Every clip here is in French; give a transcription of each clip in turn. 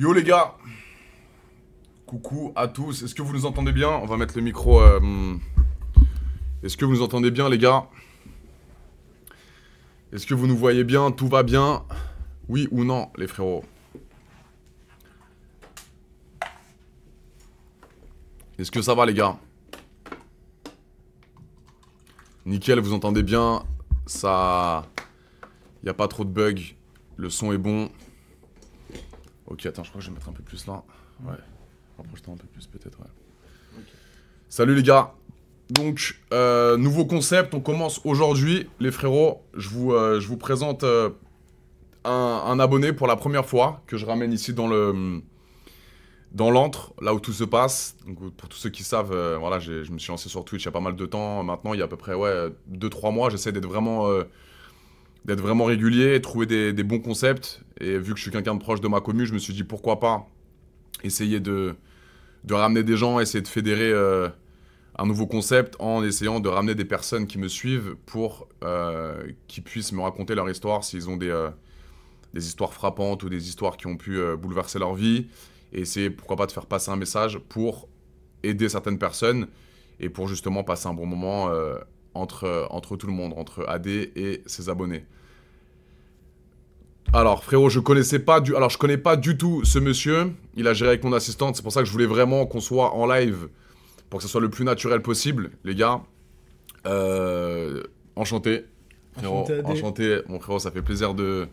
Yo les gars, coucou à tous, est-ce que vous nous entendez bien? On va mettre le micro. Est-ce que vous nous entendez bien les gars? Est-ce que vous nous voyez bien? Tout va bien? Oui ou non les frérots? Est-ce que ça va les gars? Nickel, vous entendez bien? Ça... Y a pas trop de bugs, le son est bon. Ok, attends, je crois que je vais mettre un peu plus là. Ouais, rapproche-toi un peu plus peut-être, ouais. Okay. Salut les gars. Donc, nouveau concept, on commence aujourd'hui. Les frérots, je vous présente un abonné pour la première fois que je ramène ici dans l'antre, là où tout se passe. Donc, pour tous ceux qui savent, voilà, je me suis lancé sur Twitch il y a pas mal de temps. Maintenant, il y a à peu près 2-3 mois, j'essaie d'être vraiment régulier, trouver des bons concepts. Et vu que je suis quelqu'un de proche de ma commu, je me suis dit pourquoi pas essayer de ramener des gens, essayer de fédérer un nouveau concept en essayant de ramener des personnes qui me suivent pour qu'ils puissent me raconter leur histoire s'ils ont des histoires frappantes ou des histoires qui ont pu bouleverser leur vie. Et essayer pourquoi pas de faire passer un message pour aider certaines personnes et pour justement passer un bon moment entre tout le monde, entre AD et ses abonnés. Alors frérot, je connais pas du tout ce monsieur. Il a géré avec mon assistante, c'est pour ça que je voulais vraiment qu'on soit en live pour que ce soit le plus naturel possible, les gars. Enchanté, frérot. Enchanté, mon frérot, ça fait plaisir de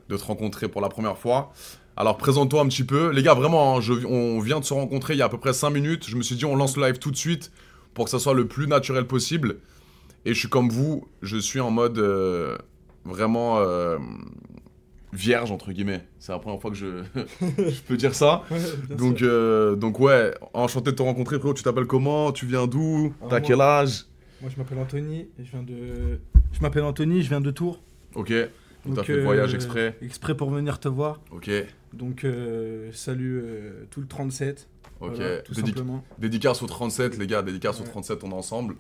te rencontrer pour la première fois. Alors présente-toi un petit peu. Les gars, vraiment, on vient de se rencontrer il y a à peu près 5 minutes. Je me suis dit, on lance le live tout de suite pour que ça soit le plus naturel possible. Et je suis comme vous, je suis en mode vraiment vierge, entre guillemets. C'est la première fois que je peux dire ça. Ouais, donc ouais, enchanté de te rencontrer, frérot. Tu t'appelles comment? Tu viens d'où? T'as quel âge? Moi, je m'appelle Anthony et je viens de Tours. Ok. Donc t'as fait le voyage exprès? Exprès pour venir te voir. Ok. Donc salut tout le 37. Ok. Voilà, tout simplement. Dédicace au 37, les gars. Dédicace au 37, on est ensemble.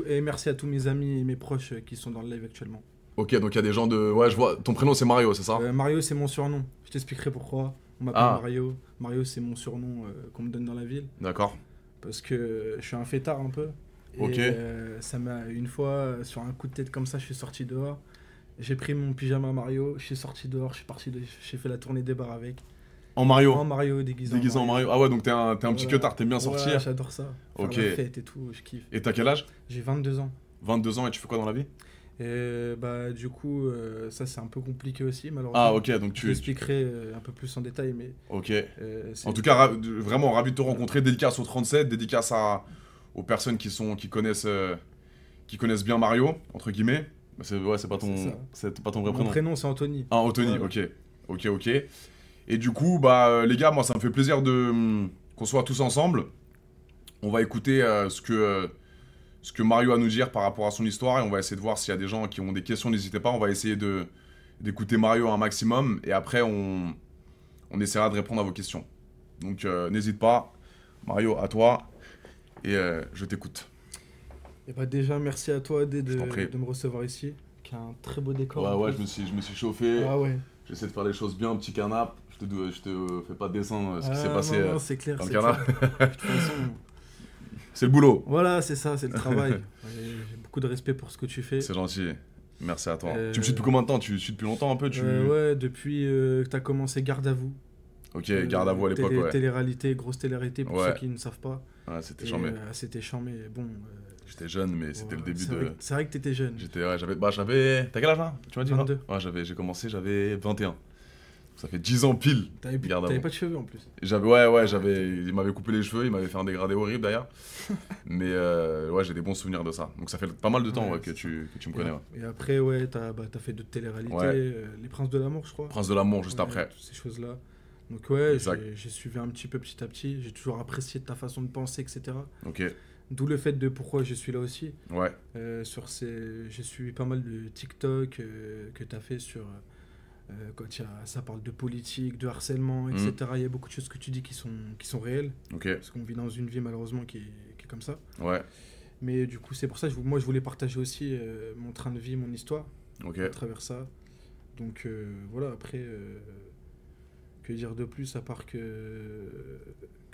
Et merci à tous mes amis et mes proches qui sont dans le live actuellement. Ok, donc il y a des gens de... Ouais, je vois. Ton prénom, c'est Mario, c'est ça? Mario, c'est mon surnom. Je t'expliquerai pourquoi. On m'appelle Mario. Mario, c'est mon surnom qu'on me donne dans la ville. D'accord. Parce que je suis un fêtard un peu. Ok. Et ça m'a... Une fois, sur un coup de tête comme ça, je suis sorti dehors. J'ai pris mon pyjama Mario, je suis sorti dehors, j'ai fait la tournée des bars avec. En Mario? En Mario, déguisé en Mario. Ah ouais, donc t'es un petit queutard, t'aimes bien sortir? Ouais, j'adore ça. Faire ok. la fête et tout, je kiffe. Et t'as quel âge? J'ai 22 ans. 22 ans et tu fais quoi dans la vie? Et bah du coup, ça c'est un peu compliqué aussi, malheureusement. Ah ok, donc je t'expliquerai un peu plus en détail, mais... Ok. En tout cas, vraiment ravi de te rencontrer. Dédicace au 37, dédicace aux personnes qui connaissent bien Mario, entre guillemets. C'est pas ton vrai prénom. Mon prénom c'est Anthony. Ah, Anthony, ouais. Ok. Et du coup, bah les gars, moi ça me fait plaisir qu'on soit tous ensemble. On va écouter ce que Mario a à nous dire par rapport à son histoire et on va essayer de voir s'il y a des gens qui ont des questions, n'hésitez pas. On va essayer d'écouter Mario un maximum et après on essaiera de répondre à vos questions. Donc n'hésite pas. Mario, à toi et je t'écoute. Et bah déjà, merci à toi de me recevoir ici, qui a un très beau décor. Ouais, je me suis chauffé. Ah ouais. J'essaie de faire les choses bien, petit canap. Je te fais pas de dessin ce qui s'est passé non, c'est clair, dans le canap. De toute façon... C'est le boulot. Voilà, c'est ça, c'est le travail. J'ai beaucoup de respect pour ce que tu fais. C'est gentil. Merci à toi. Tu me suis depuis combien de temps? Tu me suis depuis longtemps un peu Ouais, depuis que tu as commencé Garde à vous. Ok, Garde à vous à l'époque, ouais. Télé-réalité, grosse télé-réalité pour ceux qui ne savent pas. Ouais, c'était charmé. C'était charmé, bon... J'étais jeune, mais c'était le début C'est vrai que t'étais jeune. J'avais... T'as quel âge là? Tu m'as dit 22. Ouais, j'ai commencé, j'avais 21. Ça fait 10 ans pile. T'avais pas de cheveux en plus. Il m'avait coupé les cheveux, il m'avait fait un dégradé horrible d'ailleurs. Mais ouais, j'ai des bons souvenirs de ça. Donc ça fait pas mal de temps que tu me connais. Et après, ouais, t'as fait d'autres téléréalités, Les Princes de l'amour, je crois. Princes de l'amour, juste après. Toutes ces choses-là. Donc ouais, j'ai suivi un petit peu petit à petit. J'ai toujours apprécié ta façon de penser, etc. Ok. D'où le fait de pourquoi je suis là aussi. Ouais. J'ai suivi pas mal de TikTok que t'as fait sur... quand ça parle de politique, de harcèlement, etc. Il y a beaucoup de choses que tu dis qui sont réelles. Okay. Parce qu'on vit dans une vie malheureusement qui est comme ça. Ouais. Mais du coup, c'est pour ça que moi je voulais partager aussi mon train de vie, mon histoire. Okay. À travers ça. Donc voilà, après... Que dire de plus à part que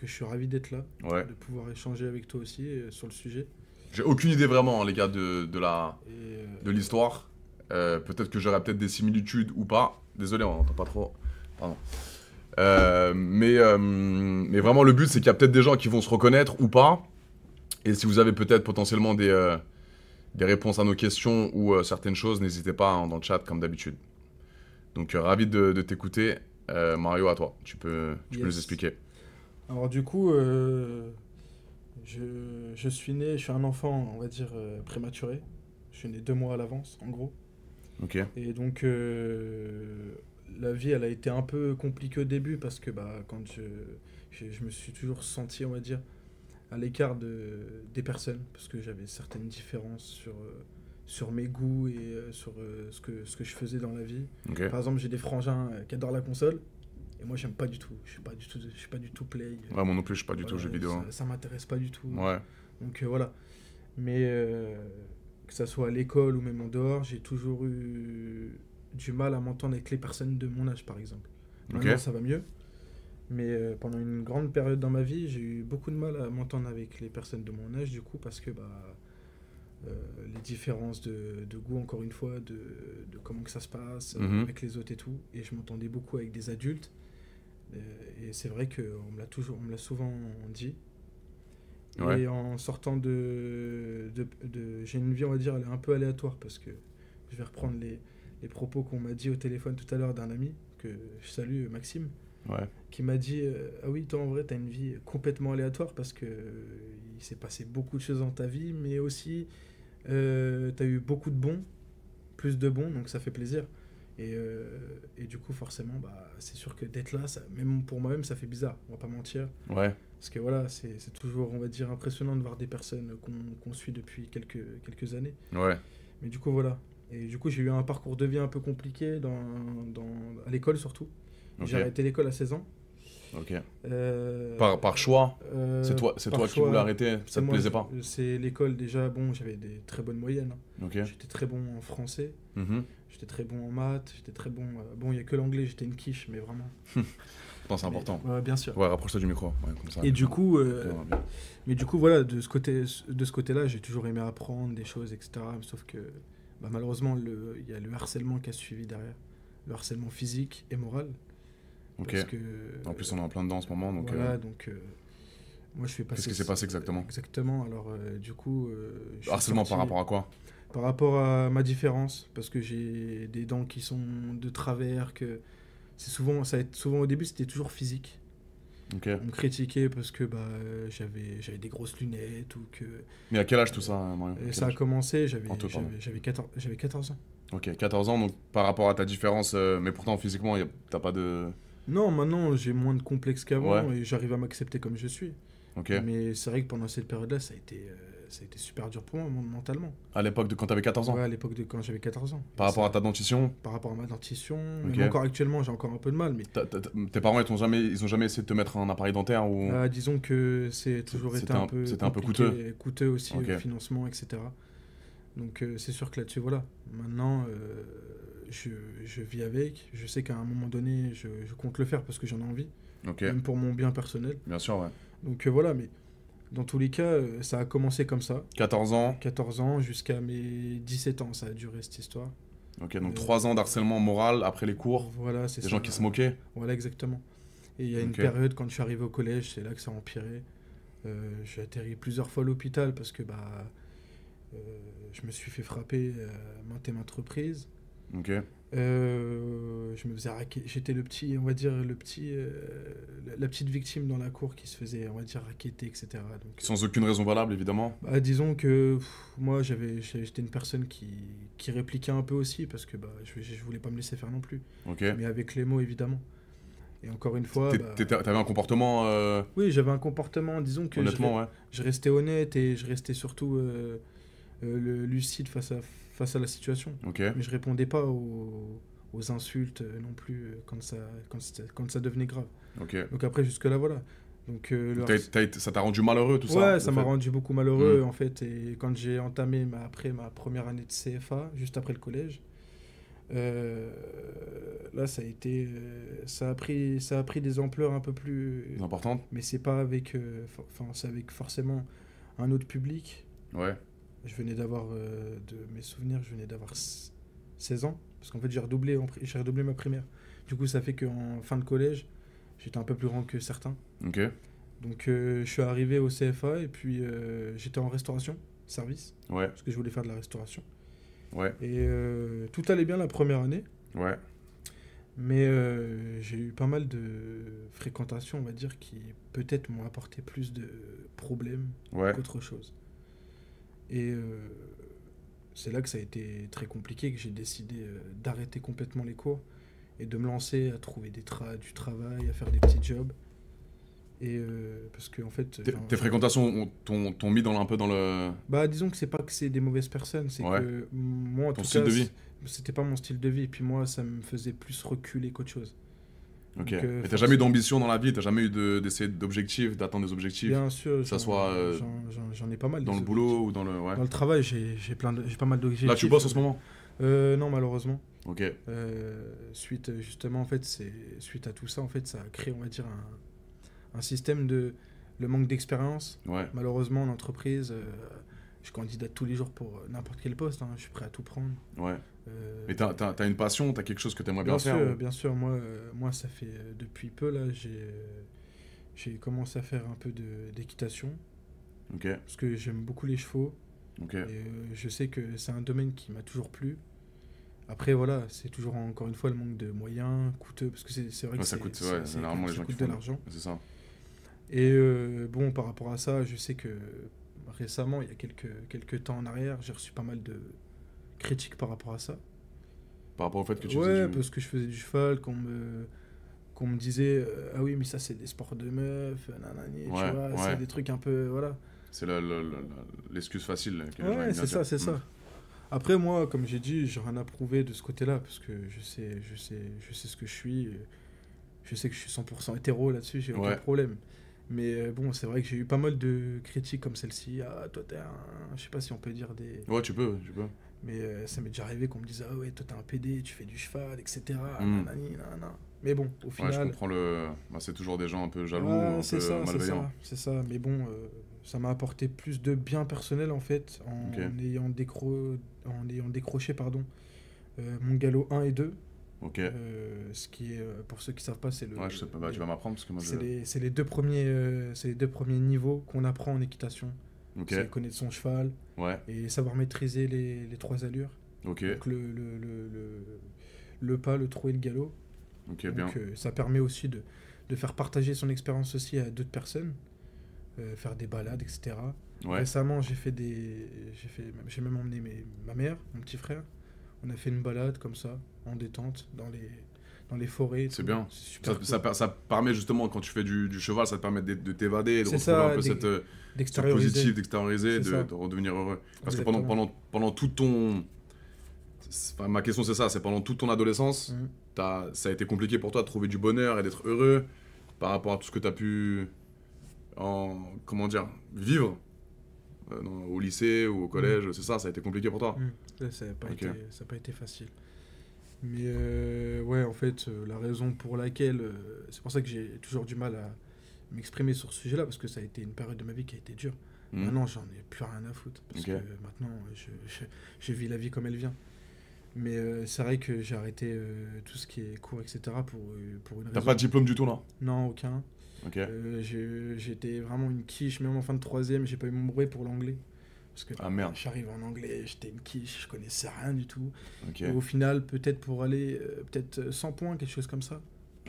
je suis ravi d'être là, Ouais. de pouvoir échanger avec toi aussi sur le sujet. J'ai aucune idée vraiment, hein, les gars, de Et, l'histoire. Peut-être que j'aurai peut-être des similitudes ou pas. Désolé, on n'entend pas trop. Pardon. Mais vraiment, le but, c'est qu'il y a peut-être des gens qui vont se reconnaître ou pas. Et si vous avez peut-être potentiellement des réponses à nos questions ou certaines choses, n'hésitez pas, hein, dans le chat, comme d'habitude. Donc, ravi de t'écouter. Mario, à toi. Tu peux Yes. nous expliquer. alors du coup, je suis né, je suis un enfant, on va dire, prématuré. Je suis né 2 mois à l'avance, en gros. Ok. Et donc, la vie, elle a été un peu compliquée au début parce que bah, quand je me suis toujours senti, on va dire, à l'écart des personnes parce que j'avais certaines différences sur mes goûts et sur ce que je faisais dans la vie. Ok. Par exemple, j'ai des frangins qui adorent la console et moi, j'aime pas du tout. Je suis pas du tout play. Ouais, moi non plus, je suis pas du tout Voilà, jeu vidéo. ça m'intéresse pas du tout. Ouais. Donc voilà. Mais que ça soit à l'école ou même en dehors, j'ai toujours eu du mal à m'entendre avec les personnes de mon âge, par exemple. Maintenant, Ok. ça va mieux. Mais pendant une grande période dans ma vie, j'ai eu beaucoup de mal à m'entendre avec les personnes de mon âge, du coup, parce que bah, les différences de goût, encore une fois, de comment que ça se passe Mhm. avec les autres et tout. Et je m'entendais beaucoup avec des adultes. Et c'est vrai qu'on on me l'a souvent dit. Ouais. Et en sortant j'ai une vie, on va dire, elle est un peu aléatoire parce que je vais reprendre les propos qu'on m'a dit au téléphone tout à l'heure d'un ami, que je salue, Maxime, Ouais. qui m'a dit ah oui, toi en vrai, t'as une vie complètement aléatoire parce que il s'est passé beaucoup de choses dans ta vie, mais aussi t'as eu beaucoup de bons, plus de bons, donc ça fait plaisir. Et du coup, forcément, bah, c'est sûr que d'être là, même pour moi-même, ça fait bizarre, on va pas mentir. Ouais. Parce que voilà, c'est toujours, on va dire, impressionnant de voir des personnes qu'on suit depuis quelques années. Ouais. Mais du coup, voilà. Et du coup, j'ai eu un parcours de vie un peu compliqué à l'école surtout. Ok. J'ai arrêté l'école à 16 ans. Ok. Euh, Par choix, euh, c'est toi par qui choix, voulais arrêter, ça c'est te moi, plaisait pas. C'est l'école déjà, bon, j'avais des très bonnes moyennes, hein. Ok. J'étais très bon en français, Mhm. j'étais très bon en maths, j'étais très bon... bon, il n'y a que l'anglais, j'étais une quiche, mais vraiment. Putain, c'est important. Ouais, bien sûr. Ouais, rapproche-toi du micro. Ouais, comme ça. Et du coup, Ouais, bien. mais du coup, voilà, de ce côté-là, j'ai toujours aimé apprendre des choses, etc. Sauf que, bah, malheureusement, il y a le harcèlement qui a suivi derrière. Le harcèlement physique et moral. Ok. Parce que, En plus, on est en plein dedans en ce moment, donc. voilà, donc, moi, je fais passer... Qu'est-ce qui s'est passé exactement? Exactement, alors, du coup... je suis Harcèlement sorti par rapport à quoi? par rapport à ma différence, parce que j'ai des dents qui sont de travers, que... Souvent au début, c'était toujours physique. Ok. On me critiquait parce que bah, j'avais des grosses lunettes ou que... Mais à quel âge tout ça, Mario? Et Quel ça a âge? commencé, En tout, pardon. j'avais 14 ans. Ok, 14 ans, donc par rapport à ta différence, mais pourtant physiquement, t'as pas de. Non, maintenant j'ai moins de complexes qu'avant Ouais. et j'arrive à m'accepter comme je suis. Ok. Mais c'est vrai que pendant cette période-là, ça a été super dur pour moi mentalement. À l'époque de quand t'avais 14 ans? Ouais, à l'époque de quand j'avais 14 ans. Par rapport à ta dentition? Par rapport à ma dentition, Ok. même encore actuellement, j'ai encore un peu de mal. Mais Tes parents, ils ont jamais essayé de te mettre un appareil dentaire ou. disons que c'est toujours été un peu c'était un peu compliqué, coûteux aussi, Ok. le financement, etc. Donc c'est sûr que là-dessus, voilà. Maintenant, je vis avec. Je sais qu'à un moment donné, je compte le faire parce que j'en ai envie, Ok. même pour mon bien personnel. Bien sûr, ouais. Donc voilà, mais dans tous les cas, ça a commencé comme ça. 14 ans. 14 ans jusqu'à mes 17 ans, ça a duré cette histoire. Ok, donc 3 ans d'harcèlement moral après les cours. Voilà, c'est Des ça. gens qui se moquaient. Voilà, exactement. Et il y a une Ok. période, quand je suis arrivé au collège, c'est là que ça a empiré. J'ai atterri plusieurs fois à l'hôpital parce que bah, je me suis fait frapper maintes et maintes reprises. Ok. Je me faisais j'étais le petit, on va dire, la petite victime dans la cour qui se faisait, on va dire, racketter, etc. Donc, Sans aucune raison valable, évidemment. bah, disons que moi, j'étais une personne qui répliquait un peu aussi parce que bah, je voulais pas me laisser faire non plus. Ok. Mais avec les mots, évidemment. Et encore une fois, bah, T'avais un comportement. oui, j'avais un comportement, disons que Honnêtement, ouais. je restais honnête et je restais surtout lucide face à la situation. Ok. Mais je répondais pas aux insultes non plus quand ça devenait grave. Ok. Donc après, jusque-là, voilà. Donc, Ça t'a rendu malheureux tout ça? ouais, le ça m'a fait rendu beaucoup malheureux en fait. Et quand j'ai entamé après ma première année de CFA, juste après le collège, Euh, Là, ça a pris des ampleurs un peu plus, C'est importante. mais c'est pas avec, enfin, c'est avec forcément un autre public. Ouais. Je venais d'avoir, de mes souvenirs, je venais d'avoir 16 ans, parce qu'en fait, j'ai redoublé ma primaire. Du coup, ça fait qu'en fin de collège, j'étais un peu plus grand que certains. Ok. Donc, je suis arrivé au CFA et puis j'étais en restauration, service, Ouais. parce que je voulais faire de la restauration. Ouais. Et tout allait bien la première année. Ouais. Mais j'ai eu pas mal de fréquentations, on va dire, qui peut-être m'ont apporté plus de problèmes Ouais. qu'autre chose. Et c'est là que ça a été très compliqué, que j'ai décidé d'arrêter complètement les cours et de me lancer à trouver du travail, à faire des petits jobs. Et parce que en fait, Tes fréquentations t'ont mis un peu dans le... bah disons que c'est pas que c'est des mauvaises personnes, c'est Ouais. que moi en Ton tout style cas, de vie. c'était pas mon style de vie. Et puis moi, ça me faisait plus reculer qu'autre chose. Ok. Donc, Mais t'as jamais eu d'ambition dans la vie, t'as jamais eu d'essayer d'objectifs, d'atteindre des objectifs, bien sûr, que ça soit j'en ai pas mal. dans des le objectifs. boulot ou dans le... Ouais. Dans le travail, j'ai pas mal d'objectifs. Là, tu bosses en ce moment? Non, malheureusement. Ok. Suite, justement, en fait, suite à tout ça, en fait, ça a créé, on va dire, un système de... Le manque d'expérience. Ouais. Malheureusement, en entreprise, je candidate tous les jours pour n'importe quel poste. Je suis prêt à tout prendre. Ouais. Euh, Mais t'as une passion, t'as quelque chose que t'aimerais bien faire? bien sûr. Moi, ça fait depuis peu, là, j'ai commencé à faire un peu d'équitation. Ok. Parce que j'aime beaucoup les chevaux. Ok. Et je sais que c'est un domaine qui m'a toujours plu. Après, voilà, c'est toujours encore une fois le manque de moyens, coûteux, parce que c'est vrai Ouais, que ça coûte, ouais, c'est généralement les ça gens qui coûte de font. l'argent. C'est ça. Et bon, par rapport à ça, je sais que récemment, il y a quelques temps en arrière, j'ai reçu pas mal de critiques par rapport à ça. Par rapport au fait que tu Ouais, faisais du... parce que je faisais du cheval, qu'on me disait ah oui, mais ça c'est des sports de meufs, nanani, tu Ouais, vois, ouais. c'est des trucs un peu, voilà. C'est l'excuse facile que les gens aiment Ouais, bien c'est ça, dire. c'est ça. Après, moi, comme j'ai dit, j'ai rien à prouver de ce côté-là, parce que je sais ce que je suis. Je sais que je suis 100% hétéro là-dessus, j'ai aucun Ouais. problème. Mais bon, c'est vrai que j'ai eu pas mal de critiques comme celle-ci. Ah, toi, t'es un. Je sais pas si on peut dire des. Ouais, tu peux, tu peux. Mais ça m'est déjà arrivé qu'on me dise ah ouais, toi, t'es un PD, tu fais du cheval, etc. Mm. Nanani, nanana. Mais bon, au Ouais, je final. comprends le... Bah, c'est toujours des gens un peu jaloux, Ouais, un c'est peu ça, malveillants. c'est ça. Mais bon, ça m'a apporté plus de bien personnel en fait, Ok. en ayant décroché pardon, mon galop 1 et 2. Ok. Ce qui est, pour ceux qui savent pas, c'est le. Ouais, je sais pas, bah, tu vas m'apprendre parce que moi je... C'est les deux premiers niveaux qu'on apprend en équitation. Ok. C'est connaître son cheval Ouais. et savoir maîtriser les trois allures. Ok. Donc le pas, le trot et le galop. Ok, bien. Donc ça permet aussi de faire partager son expérience aussi à d'autres personnes, faire des balades, etc. Ouais. Récemment, j'ai même emmené ma mère, mon petit frère. On a fait une balade comme ça, en détente, dans les forêts. et C'est tout. bien. C'est super cool. Ça permet justement, quand tu fais du cheval, ça te permet de t'évader, de C'est retrouver ça, un peu ce d'extérioriser. positif, d'extérioriser, C'est ça. de redevenir heureux. Parce que Exactement. pendant tout ton... Enfin, ma question c'est ça, c'est pendant toute ton adolescence, Mhm. ça a été compliqué pour toi de trouver du bonheur et d'être heureux par rapport à tout ce que tu as pu, comment dire, vivre au lycée ou au collège, c'est ça a été compliqué pour toi? Là, ça n'a pas, Ok. ça a pas été facile. Mais ouais, en fait, la raison pour laquelle... c'est pour ça que j'ai toujours du mal à m'exprimer sur ce sujet-là, parce que ça a été une période de ma vie qui a été dure. Mhm. Maintenant, j'en ai plus rien à foutre, parce Ok. que maintenant, je vis la vie comme elle vient. Mais c'est vrai que j'ai arrêté tout ce qui est cours, etc. pour une T'as raison. pas de diplôme du tout là? Non, aucun. Ok. J'étais vraiment une quiche, même en fin de troisième, j'ai pas eu mon brevet pour l'anglais. Parce que Ah merde. j'arrive en anglais, j'étais une quiche, je connaissais rien du tout. Ok. Et au final, peut-être pour aller, peut-être 100 points, quelque chose comme ça.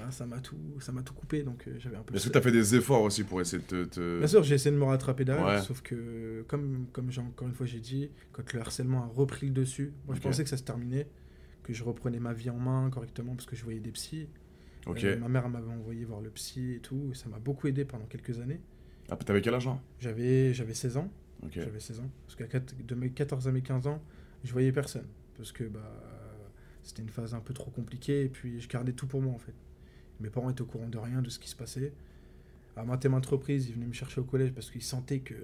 Ah, ça m'a tout coupé, donc j'avais un peu... Est-ce que t'as fait des efforts aussi pour essayer de Bien sûr, j'ai essayé de me rattraper derrière, Ouais. sauf que, encore une fois j'ai dit, quand le harcèlement a repris le dessus, moi je Ok. pensais que ça se terminait, que je reprenais ma vie en main correctement, parce que je voyais des psys. Ok. Ma mère elle m'avait envoyé voir le psy et tout, et ça m'a beaucoup aidé pendant quelques années. Ah, t'avais quel âge là? J'avais 16 ans. Ok. J'avais 16 ans. Parce que de mes 14 à mes 15 ans, je voyais personne. Parce que bah, c'était une phase un peu trop compliquée et puis je gardais tout pour moi en fait. Mes parents étaient au courant de rien, de ce qui se passait. À maintes et maintes reprises, ils venaient me chercher au collège parce qu'ils sentaient qu'il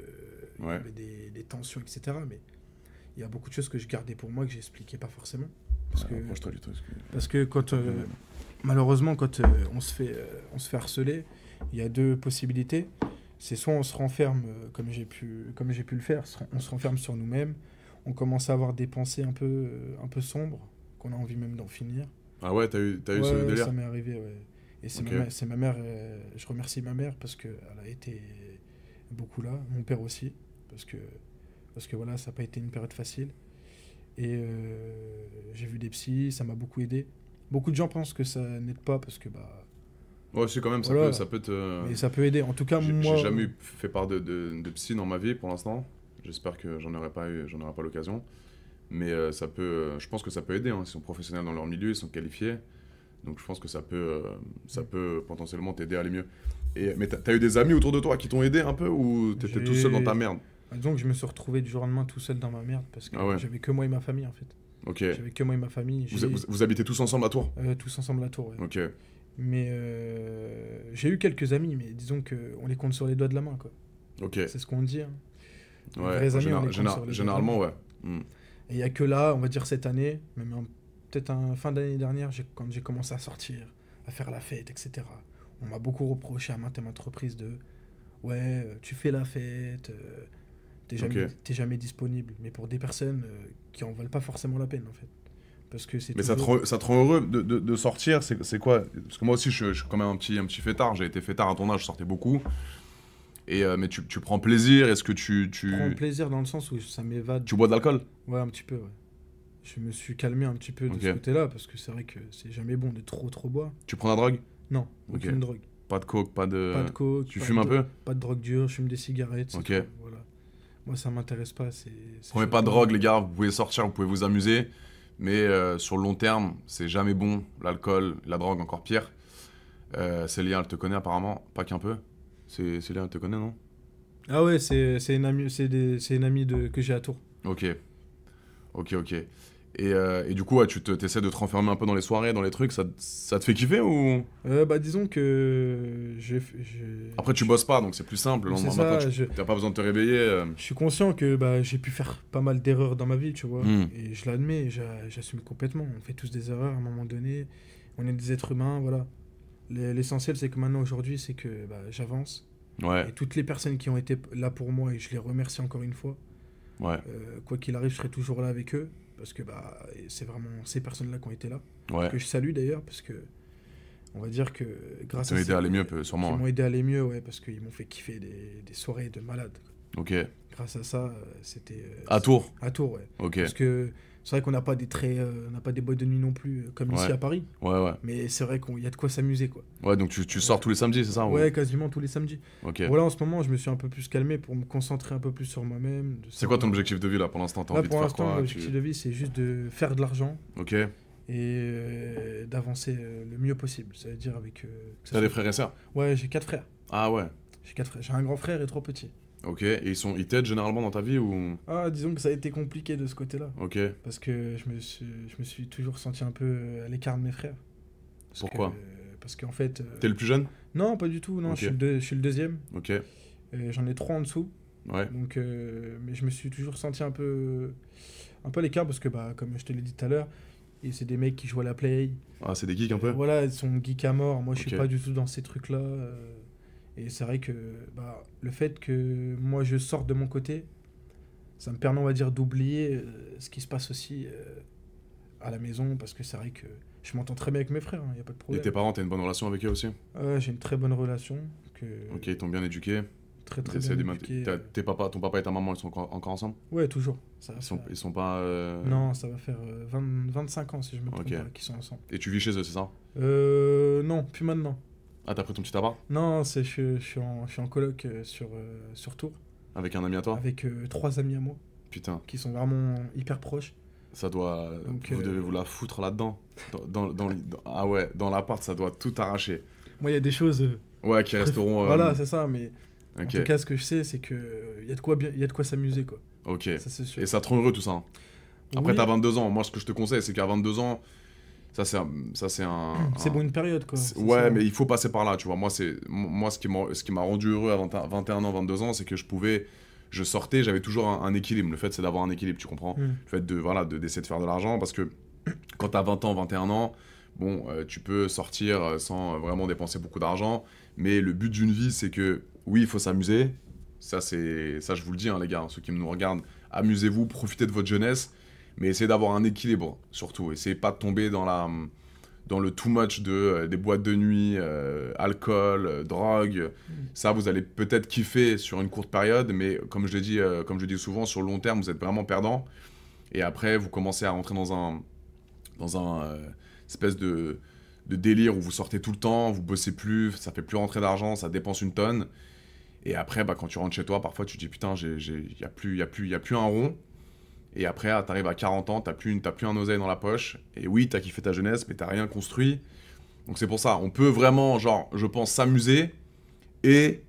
y Ouais. avait des tensions, etc. Mais il y a beaucoup de choses que je gardais pour moi que j'expliquais pas forcément. Approche-toi du truc. Parce que quand, malheureusement, quand on se fait harceler, il y a deux possibilités. C'est soit on se renferme, comme j'ai pu le faire, on se renferme sur nous-mêmes, on commence à avoir des pensées un peu sombres, qu'on a envie même d'en finir. Ah ouais, t'as eu ce délire? Ça m'est arrivé, ouais. Et c'est ma mère, je remercie ma mère parce qu'elle a été beaucoup là, mon père aussi, parce que voilà, ça n'a pas été une période facile. Et j'ai vu des psys, ça m'a beaucoup aidé. Beaucoup de gens pensent que ça n'aide pas parce que Ouais, c'est quand même, voilà. ça peut te... Mais ça peut aider. En tout cas, moi... J'ai jamais fait part de psy dans ma vie pour l'instant. J'espère que j'en aurai pas l'occasion. Mais je pense que ça peut aider. Hein. Ils sont professionnels dans leur milieu, ils sont qualifiés. Donc je pense que ça peut potentiellement t'aider à aller mieux. Mais t'as eu des amis autour de toi qui t'ont aidé un peu ou t'étais tout seul dans ta merde? Disons que je me suis retrouvé du jour au lendemain tout seul dans ma merde parce que j'avais que moi et ma famille en fait. Ok. J'avais que moi et ma famille. Vous habitez tous ensemble à Tours? Tous ensemble à Tours, ouais. Ok. Mais j'ai eu quelques amis, mais disons qu'on les compte sur les doigts de la main, quoi. Ok. C'est ce qu'on dit. Hein. Ouais, amis, généralement, ouais. Et il n'y a que là, on va dire cette année, même peut-être fin d'année dernière, quand j'ai commencé à sortir, à faire la fête, etc. On m'a beaucoup reproché à maintes et maintes reprises de « Ouais, tu fais la fête, t'es jamais disponible. » Mais pour des personnes qui en valent pas forcément la peine, en fait. Parce que c'est ça te rend heureux de sortir, c'est quoi? Parce que moi aussi, je suis quand même un petit fêtard. J'ai été fêtard à ton âge, je sortais beaucoup. Mais tu prends plaisir? Est-ce que tu... Je prends plaisir dans le sens où ça m'évade. Tu bois de l'alcool? Ouais, un petit peu, ouais. Je me suis calmé un petit peu de ce côté-là, parce que c'est vrai que c'est jamais bon de trop boire. Tu prends de la drogue? Non, aucune drogue. Pas de coke, pas de... Pas de coke. Tu fumes un peu? Pas de drogue dure, je fume des cigarettes. Ok. Tout, voilà. Moi, ça m'intéresse pas. Prenez pas de drogue, les gars. Vous pouvez sortir, vous pouvez vous amuser. Mais sur le long terme, c'est jamais bon. L'alcool, la drogue, encore pire. Célia, elle te connaît apparemment. Pas qu'un peu. Célia, elle te connaît, non? Ah ouais, c'est une amie que j'ai à Tours. Ok. Et du coup, ouais, t'essaies de te renfermer un peu dans les soirées, dans les trucs, ça te fait kiffer ou... Disons que... Après, tu bosses pas, donc c'est plus simple. C'est ça, t'as pas besoin de te réveiller. Je suis conscient que j'ai pu faire pas mal d'erreurs dans ma vie, tu vois. Et je l'admets, j'assume complètement. On fait tous des erreurs à un moment donné. On est des êtres humains, voilà. L'essentiel, c'est que maintenant, aujourd'hui, c'est que j'avance. Ouais. Et toutes les personnes qui ont été là pour moi, et je les remercie encore une fois. Ouais. Quoi qu'il arrive, je serai toujours là avec eux. Parce que c'est vraiment ces personnes-là qui ont été là. Ouais. Que je salue d'ailleurs, parce que on va dire que grâce à aidé à aller mieux, sûrement. Ils m'ont aidé à aller mieux, ouais, parce qu'ils m'ont fait kiffer des soirées de malade. Ok. Grâce à ça, c'était... à Tours? À Tours, ouais. Ok. Parce que c'est vrai qu'on n'a pas on n'a pas des boîtes de nuit non plus, comme ici à Paris. Ouais. Mais c'est vrai qu'il y a de quoi s'amuser, quoi. Ouais, donc tu sors tous les samedis, c'est ça? Ouais, quasiment tous les samedis. Ok. Voilà, en ce moment, je me suis un peu plus calmé pour me concentrer un peu plus sur moi-même. C'est quoi ton objectif de vie, là, pour l'instant? Là, pour l'instant, l'objectif de vie, c'est juste de faire de l'argent. Ok. Et d'avancer le mieux possible. Ça veut dire avec... T'as des frères et sœurs? Ouais, j'ai 4 frères. Ah ouais. J'ai 4 frères. J'ai un grand frère et 3 petits. Ok, et ils t'aident généralement dans ta vie ou... Ah, disons que ça a été compliqué de ce côté-là. Ok. Parce que je me suis toujours senti un peu à l'écart de mes frères. Pourquoi? Parce qu'en fait... T'es le plus jeune? Non, pas du tout, non, okay. je suis le deuxième. Ok. J'en ai 3 en dessous. Ouais. Donc, mais je me suis toujours senti un peu à l'écart parce que, comme je te l'ai dit tout à l'heure, c'est des mecs qui jouent à la play. Ah, c'est des geeks un peu? Voilà, ils sont geeks à mort. Moi, je suis pas du tout dans ces trucs-là. Et c'est vrai que le fait que moi je sorte de mon côté, ça me permet, on va dire, d'oublier ce qui se passe aussi à la maison, parce que c'est vrai que je m'entends très bien avec mes frères, y a pas de problème. Et tes parents, t'as une bonne relation avec eux aussi? J'ai une très bonne relation. Ok, ils t'ont bien éduqué? Très bien éduqué. Ton papa et ta maman, ils sont encore ensemble? Ouais, toujours. Ils sont pas... Non, ça va faire 25 ans, si je me trompe pas, qu'ils sont ensemble. Et tu vis chez eux, c'est ça? Non, plus maintenant. Ah, t'as pris ton petit appart? Non, je suis en coloc sur Tours. Avec un ami à toi? Avec 3 amis à moi. Putain. Qui sont vraiment hyper proches. Ça doit... Donc, vous devez vous la foutre là-dedans. Ah ouais, dans l'appart, ça doit tout arracher. Moi, il y a des choses... Ouais, qui resteront... Voilà, c'est ça, mais... En tout cas, ce que je sais, c'est qu'il y a de quoi s'amuser, quoi. Ok. Ça, c'est sûr. Et ça te rend heureux, tout ça, hein. Après, t'as 22 ans. Moi, ce que je te conseille, c'est qu'à 22 ans... Ça, c'est C'est bon, une période, quoi. Ouais, mais il faut passer par là, tu vois. Moi, ce qui m'a rendu heureux à 21 ans, 22 ans, c'est que je sortais, j'avais toujours un équilibre. Le fait, c'est d'avoir un équilibre, tu comprends? Le fait d'essayer de faire de l'argent, parce que Quand t'as 20 ans, 21 ans, bon, tu peux sortir sans vraiment dépenser beaucoup d'argent. Mais le but d'une vie, c'est que, oui, il faut s'amuser. Ça, je vous le dis, hein, les gars, ceux qui nous regardent, amusez-vous, profitez de votre jeunesse. Mais essayez d'avoir un équilibre, surtout. Essayez pas de tomber dans le too much des boîtes de nuit, alcool, drogue. Ça, vous allez peut-être kiffer sur une courte période, mais comme je dis souvent, sur le long terme, vous êtes vraiment perdant. Et après, vous commencez à rentrer dans un espèce de délire où vous sortez tout le temps, vous bossez plus, ça fait plus rentrer d'argent, ça dépense une tonne. Et après, bah, quand tu rentres chez toi, parfois tu te dis putain, il y a plus un rond. Et après, t'arrives à 40 ans, t'as plus un oseille dans la poche. Et oui, t'as kiffé ta jeunesse, mais t'as rien construit. Donc c'est pour ça, on peut vraiment, genre, je pense, s'amuser et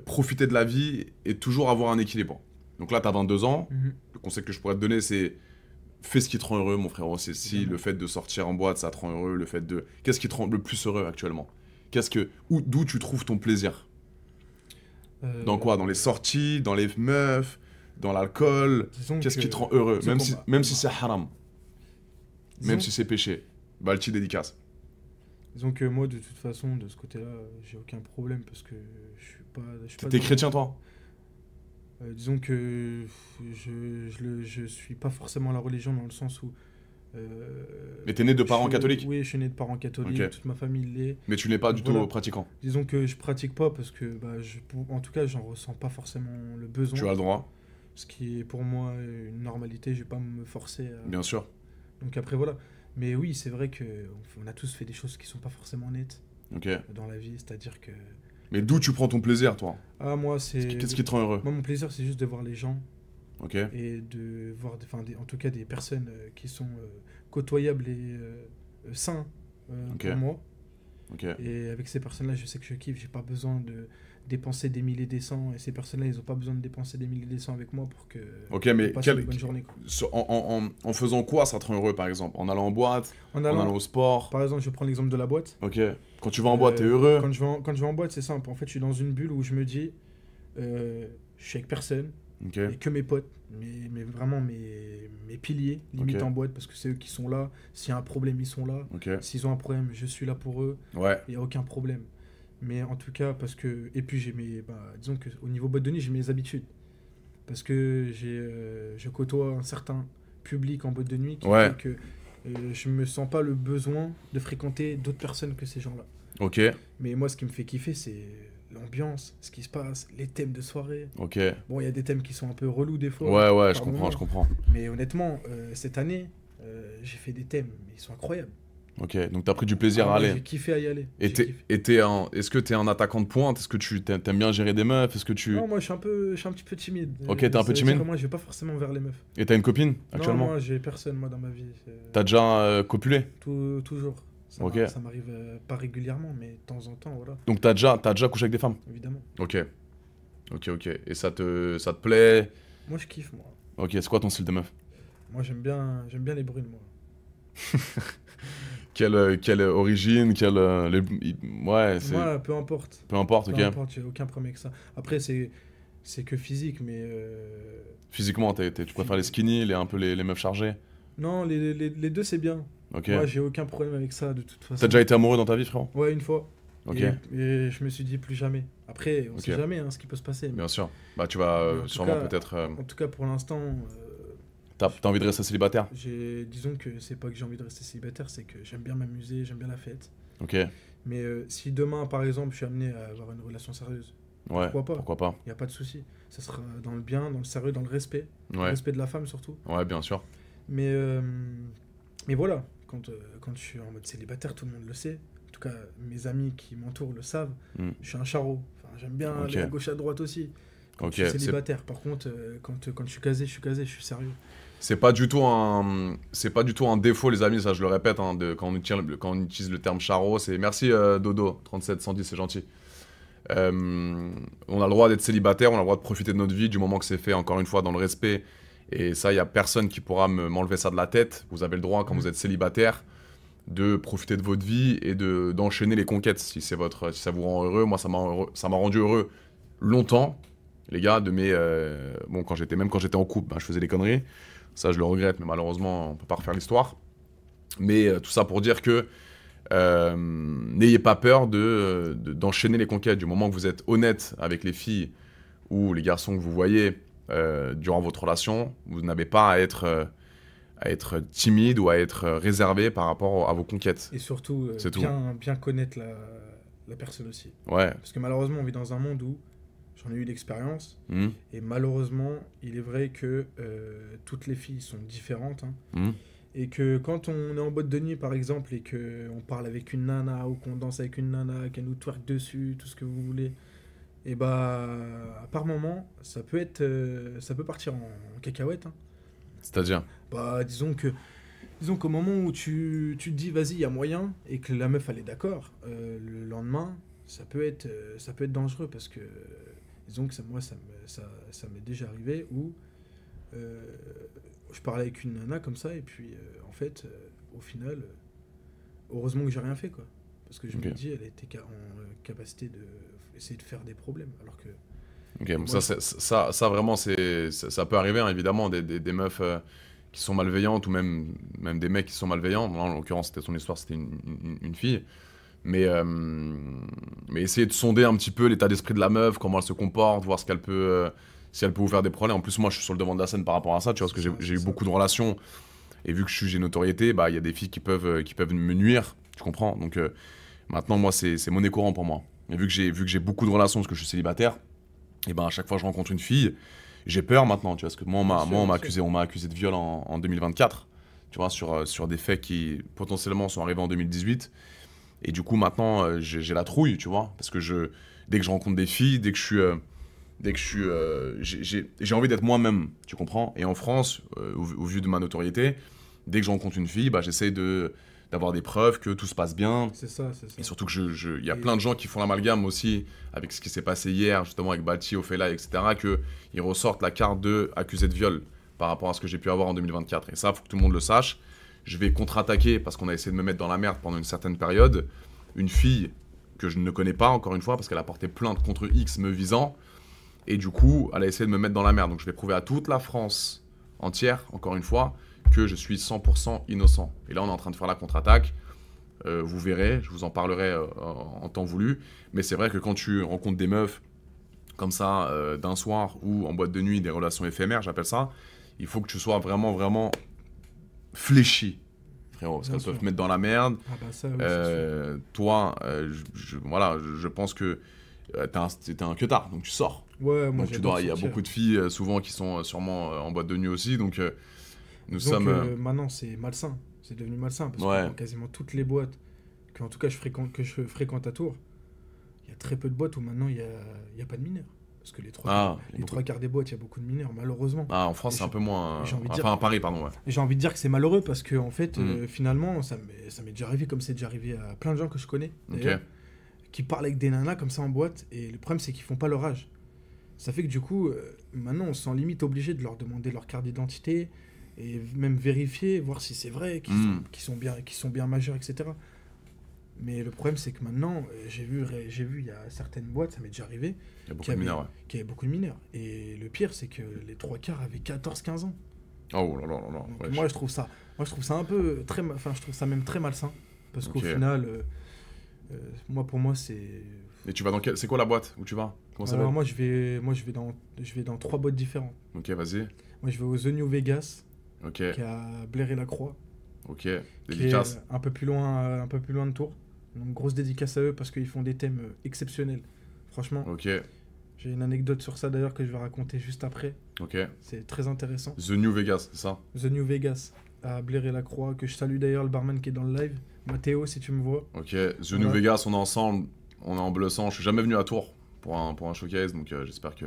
profiter de la vie et toujours avoir un équilibre. Donc là, t'as 22 ans. Le conseil que je pourrais te donner, c'est fais ce qui te rend heureux, mon frérot. C'est si le fait de sortir en boîte, ça te rend heureux. Qu'est-ce qui te rend le plus heureux actuellement? D'où tu trouves ton plaisir? Dans quoi? Dans les sorties, dans les meufs, dans l'alcool? Qu'est-ce qui te rend heureux? Même si c'est haram, même si c'est péché. Balti dédicace. Disons que moi, de toute façon, de ce côté-là, j'ai aucun problème parce que je suis pas. T'es chrétien, toi? Disons que je suis pas forcément la religion dans le sens où. Mais t'es né de parents catholiques? Oui, je suis né de parents catholiques, toute ma famille l'est. Mais tu n'es pas du tout pratiquant? Disons que je pratique pas parce que, en tout cas, j'en ressens pas forcément le besoin. Tu as le droit. Ce qui est pour moi une normalité, je vais pas me forcer à... Bien sûr. Donc après, voilà. Mais oui, c'est vrai qu'on a tous fait des choses qui sont pas forcément nettes dans la vie, c'est-à-dire que... Mais d'où tu prends ton plaisir, toi? Ah, moi, c'est... Qu'est-ce qui te rend heureux? Moi, mon plaisir, c'est juste de voir les gens. Ok. Et de voir, en tout cas, des personnes qui sont côtoyables et sains pour moi. Ok. Et avec ces personnes-là, je sais que je kiffe, j'ai pas besoin de dépenser des milliers des cents, et ces personnes-là, ils ont pas besoin de dépenser des milliers des cents avec moi pour que mais passe une bonne journée, quoi. En faisant quoi ça te rend heureux, par exemple? En allant en boîte? En allant au sport? Par exemple, je prends l'exemple de la boîte. Ok. Quand tu vas en boîte, t'es heureux? Quand je vais en boîte, c'est simple. En fait, je suis dans une bulle où je me dis, je suis avec personne, et que mes potes, mais vraiment mes piliers, limite en boîte, parce que c'est eux qui sont là. S'il y a un problème, ils sont là. S'ils ont un problème, je suis là pour eux. Ouais. Il n'y a aucun problème. Mais en tout cas, parce que... Et puis, disons qu'au niveau boîte de nuit, j'ai mes habitudes. Parce que je côtoie un certain public en boîte de nuit qui fait que je me sens pas le besoin de fréquenter d'autres personnes que ces gens-là. Ok. Mais moi, ce qui me fait kiffer, c'est l'ambiance, ce qui se passe, les thèmes de soirée. Ok. Bon, il y a des thèmes qui sont un peu relous des fois. Ouais, je comprends. Mais honnêtement, cette année, j'ai fait des thèmes, mais ils sont incroyables. Ok, donc t'as pris du plaisir à aller. J'ai kiffé à y aller. Est-ce que t'es un attaquant de pointe? Est-ce que tu t'aimes bien gérer des meufs? Est-ce que tu... Non, moi je suis un petit peu timide. Ok, t'es un peu timide? Moi je vais pas forcément vers les meufs. Et t'as une copine actuellement? Non, moi j'ai personne moi dans ma vie. T'as déjà copulé? Toujours. Ça m'arrive pas régulièrement, mais de temps en temps, voilà. Donc t'as déjà couché avec des femmes? Évidemment. Ok. Et ça te plaît? Moi je kiffe, moi. Ok, c'est quoi ton style de meuf? Moi j'aime bien les brunes, moi. Quelle origine, ouais, c'est... Moi, peu importe. Peu importe, ok. Peu importe, j'ai aucun problème avec ça. Après, c'est que physique, mais... Physiquement, tu préfères les skinny, un peu les meufs chargées? Non, les deux, c'est bien. Ok. Moi, j'ai aucun problème avec ça, de toute façon. T'as déjà été amoureux dans ta vie, frérot? Ouais, une fois. Ok. Et je me suis dit plus jamais. Après, on sait jamais ce qui peut se passer. Bien sûr. Bah, tu vas sûrement peut-être... En tout cas, pour l'instant... T'as envie de rester célibataire? Disons que c'est pas que j'ai envie de rester célibataire, c'est que j'aime bien m'amuser, j'aime bien la fête. Ok. Mais si demain, par exemple, je suis amené à avoir une relation sérieuse, pourquoi pas? Il n'y a pas de souci. Ça sera dans le bien, dans le sérieux, dans le respect. Le respect de la femme, surtout. Ouais, bien sûr. Mais voilà, quand je suis en mode célibataire, tout le monde le sait. En tout cas, mes amis qui m'entourent le savent. Je suis un charreau. Enfin, j'aime bien aller à gauche, à droite aussi. Quand je suis célibataire. Par contre, quand je suis casé, je suis sérieux. C'est pas du tout un défaut, les amis, ça je le répète, quand on utilise le terme charreau, c'est... Merci Dodo, 3710, c'est gentil. On a le droit d'être célibataire, on a le droit de profiter de notre vie du moment que c'est fait, encore une fois, dans le respect. Et ça, il n'y a personne qui pourra m'enlever ça de la tête. Vous avez le droit, quand vous êtes célibataire, de profiter de votre vie et d'enchaîner les conquêtes, si ça vous rend heureux. Moi, ça m'a rendu heureux longtemps, les gars, bon, quand j'étais en couple, je faisais des conneries. Ça, je le regrette, mais malheureusement, on peut pas refaire l'histoire. Mais tout ça pour dire que n'ayez pas peur d'enchaîner les conquêtes. Du moment que vous êtes honnête avec les filles ou les garçons que vous voyez durant votre relation, vous n'avez pas à être timide ou à être réservé par rapport à vos conquêtes. Et surtout, C'est tout. bien connaître la personne aussi. Ouais. Parce que malheureusement, on vit dans un monde où j'en ai eu l'expérience. Mhm. Et malheureusement, il est vrai que toutes les filles sont différentes. Hein. Mhm. Et que quand on est en boîte de nuit, par exemple, et qu'on parle avec une nana ou qu'on danse avec une nana, qu'elle nous twerk dessus, tout ce que vous voulez, et bah, par moment, ça peut partir en cacahuète. Hein. C'est-à-dire? Bah, disons qu'au moment où tu te dis, vas-y, il y a moyen, et que la meuf, elle est d'accord, le lendemain, ça peut être dangereux, parce que, disons que moi, ça m'est déjà arrivé, où je parlais avec une nana comme ça, et puis, en fait, au final, heureusement que j'ai rien fait, quoi. Parce que je me dis, elle était en capacité d'essayer de faire des problèmes, alors que... Ok, bon, ça vraiment, ça peut arriver, hein, évidemment, des meufs qui sont malveillantes ou même des mecs qui sont malveillants. Bon, en l'occurrence, c'était son histoire, c'était une fille. Mais essayer de sonder un petit peu l'état d'esprit de la meuf, comment elle se comporte, voir ce qu'elle peut, si elle peut vous faire des problèmes. En plus, moi, je suis sur le devant de la scène par rapport à ça, tu vois, parce que j'ai eu beaucoup de relations. Et vu que j'ai une notoriété, bah, il y a des filles qui peuvent me nuire, tu comprends? Donc maintenant, moi, c'est monnaie courante pour moi. Et vu que j'ai beaucoup de relations, parce que je suis célibataire, et ben à chaque fois que je rencontre une fille, j'ai peur maintenant, tu vois, parce que moi on m'a accusé de viol en 2024, tu vois, sur des faits qui potentiellement sont arrivés en 2018. Et du coup maintenant j'ai la trouille, tu vois, parce que dès que je rencontre des filles, dès que je suis j'ai envie d'être moi-même, tu comprends? Et en France, au vu de ma notoriété, dès que je rencontre une fille, bah j'essaie d'avoir des preuves que tout se passe bien. C'est ça. Et surtout que il y a plein de gens qui font l'amalgame aussi avec ce qui s'est passé hier, justement avec Bati, Ofela, etc., qu'ils ressortent la carte de accusé de viol par rapport à ce que j'ai pu avoir en 2024. Et ça, il faut que tout le monde le sache. Je vais contre-attaquer parce qu'on a essayé de me mettre dans la merde pendant une certaine période. Une fille que je ne connais pas, encore une fois, parce qu'elle a porté plainte contre X me visant. Et du coup, elle a essayé de me mettre dans la merde. Donc je vais prouver à toute la France entière, encore une fois, que je suis 100% innocent. Et là, on est en train de faire la contre-attaque. Vous verrez, je vous en parlerai en temps voulu. Mais c'est vrai que quand tu rencontres des meufs comme ça, d'un soir ou en boîte de nuit, des relations éphémères, j'appelle ça, il faut que tu sois vraiment, vraiment fléchi, frérot. Parce qu'elles peuvent te mettre dans la merde. Ah bah ça, oui, toi, voilà, je pense que t'es un queutard, donc tu sors. Ouais, moi Donc il y a beaucoup de filles souvent qui sont sûrement en boîte de nuit aussi, donc nous sommes... maintenant, c'est malsain. C'est devenu malsain parce Ouais. que dans quasiment toutes les boîtes que, en tout cas, je fréquente à Tours, il y a très peu de boîtes où maintenant il y a pas de mineurs. Parce que les trois quarts des boîtes, il y a beaucoup de mineurs, malheureusement. Ah, en France, c'est un peu moins... j'ai envie de Enfin, dire- à Paris, pardon, ouais. Et j'ai envie de dire que c'est malheureux parce que, en fait, Mm. finalement, ça m'est déjà arrivé, comme c'est déjà arrivé à plein de gens que je connais, d'ailleurs, Ok. qui parlent avec des nanas comme ça en boîte. Et le problème, c'est qu'ils font pas leur âge. Ça fait que du coup, maintenant, on se sent limite obligé de leur demander leur carte d'identité et même vérifier, voir si c'est vrai, qu'ils sont bien majeurs, etc. Mais le problème, c'est que maintenant, j'ai vu, il y a certaines boîtes, ça m'est déjà arrivé, Il y a beaucoup de mineurs, ouais. qui avaient beaucoup de mineurs. Et le pire, c'est que les trois quarts avaient 14-15 ans. Oh là là là là. Donc, Ouais, moi, je trouve ça un peu enfin, je trouve ça même très malsain. Parce qu'au Ok. final, pour moi, c'est... Et tu vas dans quel... C'est quoi la boîte où tu vas? Comment ça Alors, va? moi, je vais dans 3 boîtes différentes. Ok, vas-y. Moi, je vais au The New Vegas, Ok, qui est à Bléré-la-Croix, ok. qui est Dédicace. un peu plus loin de Tours. Donc, grosse dédicace à eux parce qu'ils font des thèmes exceptionnels. Franchement, Ok, j'ai une anecdote sur ça d'ailleurs que je vais raconter juste après. ok. C'est très intéressant. The New Vegas, c'est ça? The New Vegas, à Bléré-la-Croix, que je salue d'ailleurs le barman qui est dans le live. Mathéo, si tu me vois. Ok, The Voilà. New Vegas, on est ensemble, on est en bleu sang. Je suis jamais venu à Tours pour un showcase, donc j'espère que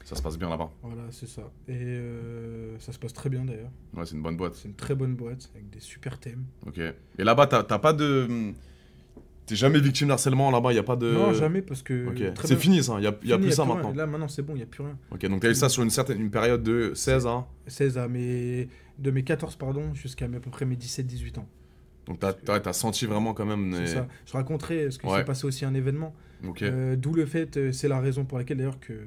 ça se passe bien là-bas. Voilà, c'est ça. Et ça se passe très bien d'ailleurs. Ouais, c'est une bonne boîte. C'est une très bonne boîte avec des super thèmes. Ok. Et là-bas, t'as pas de... T'es jamais victime d'harcèlement là-bas, y a pas de... Non, jamais parce que. Ok, très c'est bien. fini ça, y a Fini, plus ça rien. maintenant. Là, maintenant, c'est bon, il n'y a plus rien. Ok, donc t'as eu ça sur une période de 16 ans. 16 de mes 14, pardon, jusqu'à à peu près mes 17-18 ans. Donc t'as senti vraiment quand même... C'est ça. Je raconterai ce qu'il Ouais. s'est passé aussi un événement. Ok, D'où le fait, c'est la raison pour laquelle d'ailleurs que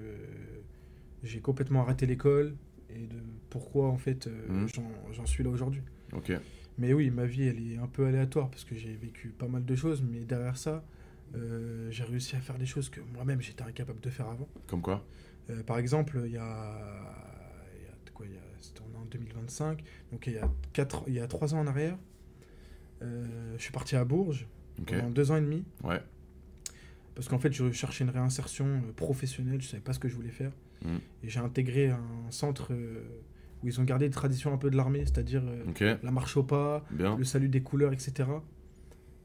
j'ai complètement arrêté l'école. et de pourquoi, en fait, j'en suis là aujourd'hui. Ok. Mais oui, ma vie, elle est un peu aléatoire parce que j'ai vécu pas mal de choses, mais derrière ça, j'ai réussi à faire des choses que moi-même j'étais incapable de faire avant. Comme quoi? Par exemple, c'était en 2025, donc il y a 3 ans en arrière, je suis parti à Bourges Ok. pendant 2 ans et demi, Ouais. parce qu'en fait, je cherchais une réinsertion professionnelle, je savais pas ce que je voulais faire, Mm. et j'ai intégré un centre où ils ont gardé des traditions un peu de l'armée, c'est-à-dire Ok. la marche au pas, Bien. le salut des couleurs, etc.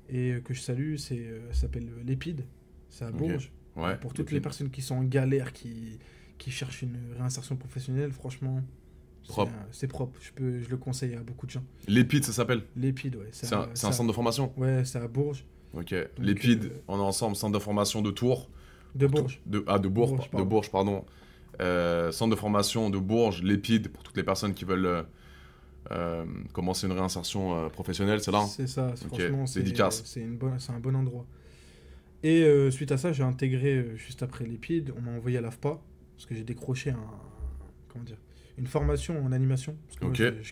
Et que je salue, ça s'appelle l'Épide, c'est à Ok. Bourges. Ouais. Pour toutes ok. les personnes qui sont en galère, qui cherchent une réinsertion professionnelle, franchement, Propre. c'est propre. Je le conseille à beaucoup de gens. L'Épide, ça s'appelle? L'Épide, ouais. C'est un centre de formation? Ouais, c'est à Bourges. Ok. L'Épide, on est ensemble, centre de formation de Tours. De Bourges. De Bourges, Bourges, pardon. Centre de formation de Bourges, l'Épide, pour toutes les personnes qui veulent commencer une réinsertion professionnelle, c'est là? C'est ça, Ok. franchement, Dédicace. c'est un bon endroit. Et suite à ça, j'ai intégré, juste après l'Épide, on m'a envoyé à l'AFPA, parce que j'ai décroché comment dire, une formation en animation. Parce que moi, Ok.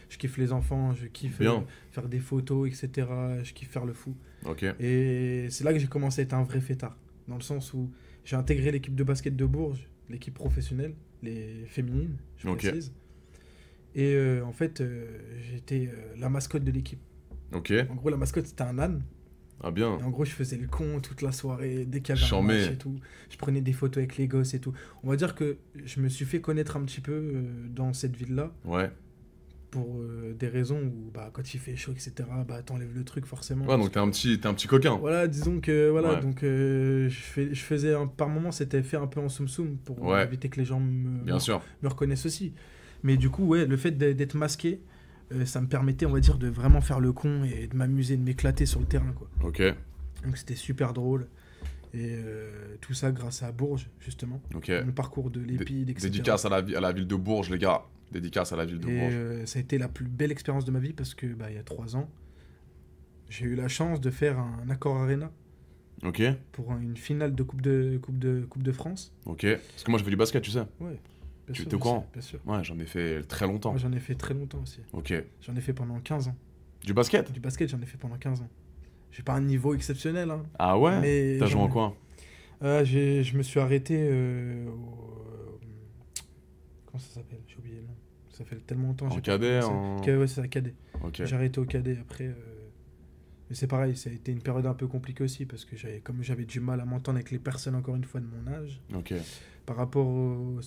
je kiffe les enfants, je kiffe Bien. faire des photos, etc. Je kiffe faire le fou. Ok. Et c'est là que j'ai commencé à être un vrai fêtard. Dans le sens où j'ai intégré l'équipe de basket de Bourges, l'équipe professionnelle, les féminines, je Ok. précise. Et en fait, j'étais la mascotte de l'équipe. Ok. En gros, la mascotte, c'était un âne. Ah bien. Et en gros, je faisais le con toute la soirée, dès qu'il y avait un Charmé. match et tout. Je prenais des photos avec les gosses et tout. On va dire que je me suis fait connaître un petit peu dans cette ville-là Ouais. pour des raisons où bah, quand il fait chaud, etc., bah, t'enlèves le truc forcément. Ouais, donc t'es un petit coquin. Voilà, disons que voilà, Ouais. donc je faisais par moment, c'était fait un peu en soum-soum pour Ouais. éviter que les gens Bien sûr. me reconnaissent aussi. Mais du coup, ouais, le fait d'être masqué, ça me permettait, on va dire, de vraiment faire le con et de m'amuser, de m'éclater sur le terrain, quoi. Ok. Donc c'était super drôle. Et tout ça grâce à Bourges, justement. Ok. Mon parcours de l'Épide, etc. Dédicace à la ville de Bourges, les gars. Dédicace à la ville de Et Bourges. ça a été la plus belle expérience de ma vie parce que, bah, il y a 3 ans, j'ai eu la chance de faire un Accor Arena Ok. pour une finale de Coupe de France. Ok. Parce que moi, je fais du basket, tu sais. Ouais, bien Tu sûr, étais au bien courant? sûr, bien sûr. Ouais, j'en ai fait très longtemps. Moi, j'en ai fait très longtemps aussi. Ok. J'en ai fait pendant 15 ans. Du basket? Du basket, j'en ai fait pendant 15 ans. J'ai pas un niveau exceptionnel, hein. Ah ouais? Mais T'as joué j'en en ai- quoi? Je me suis arrêté comment ça s'appelle? J'ai oublié le nom. Ça fait tellement longtemps. En j'ai pas cadet, commencé. Ouais, c'est ça, cadet. Ok. J'ai arrêté au cadet après. Mais c'est pareil, ça a été une période un peu compliquée aussi parce que comme j'avais du mal à m'entendre avec les personnes, encore une fois, de mon âge, Ok. par rapport aux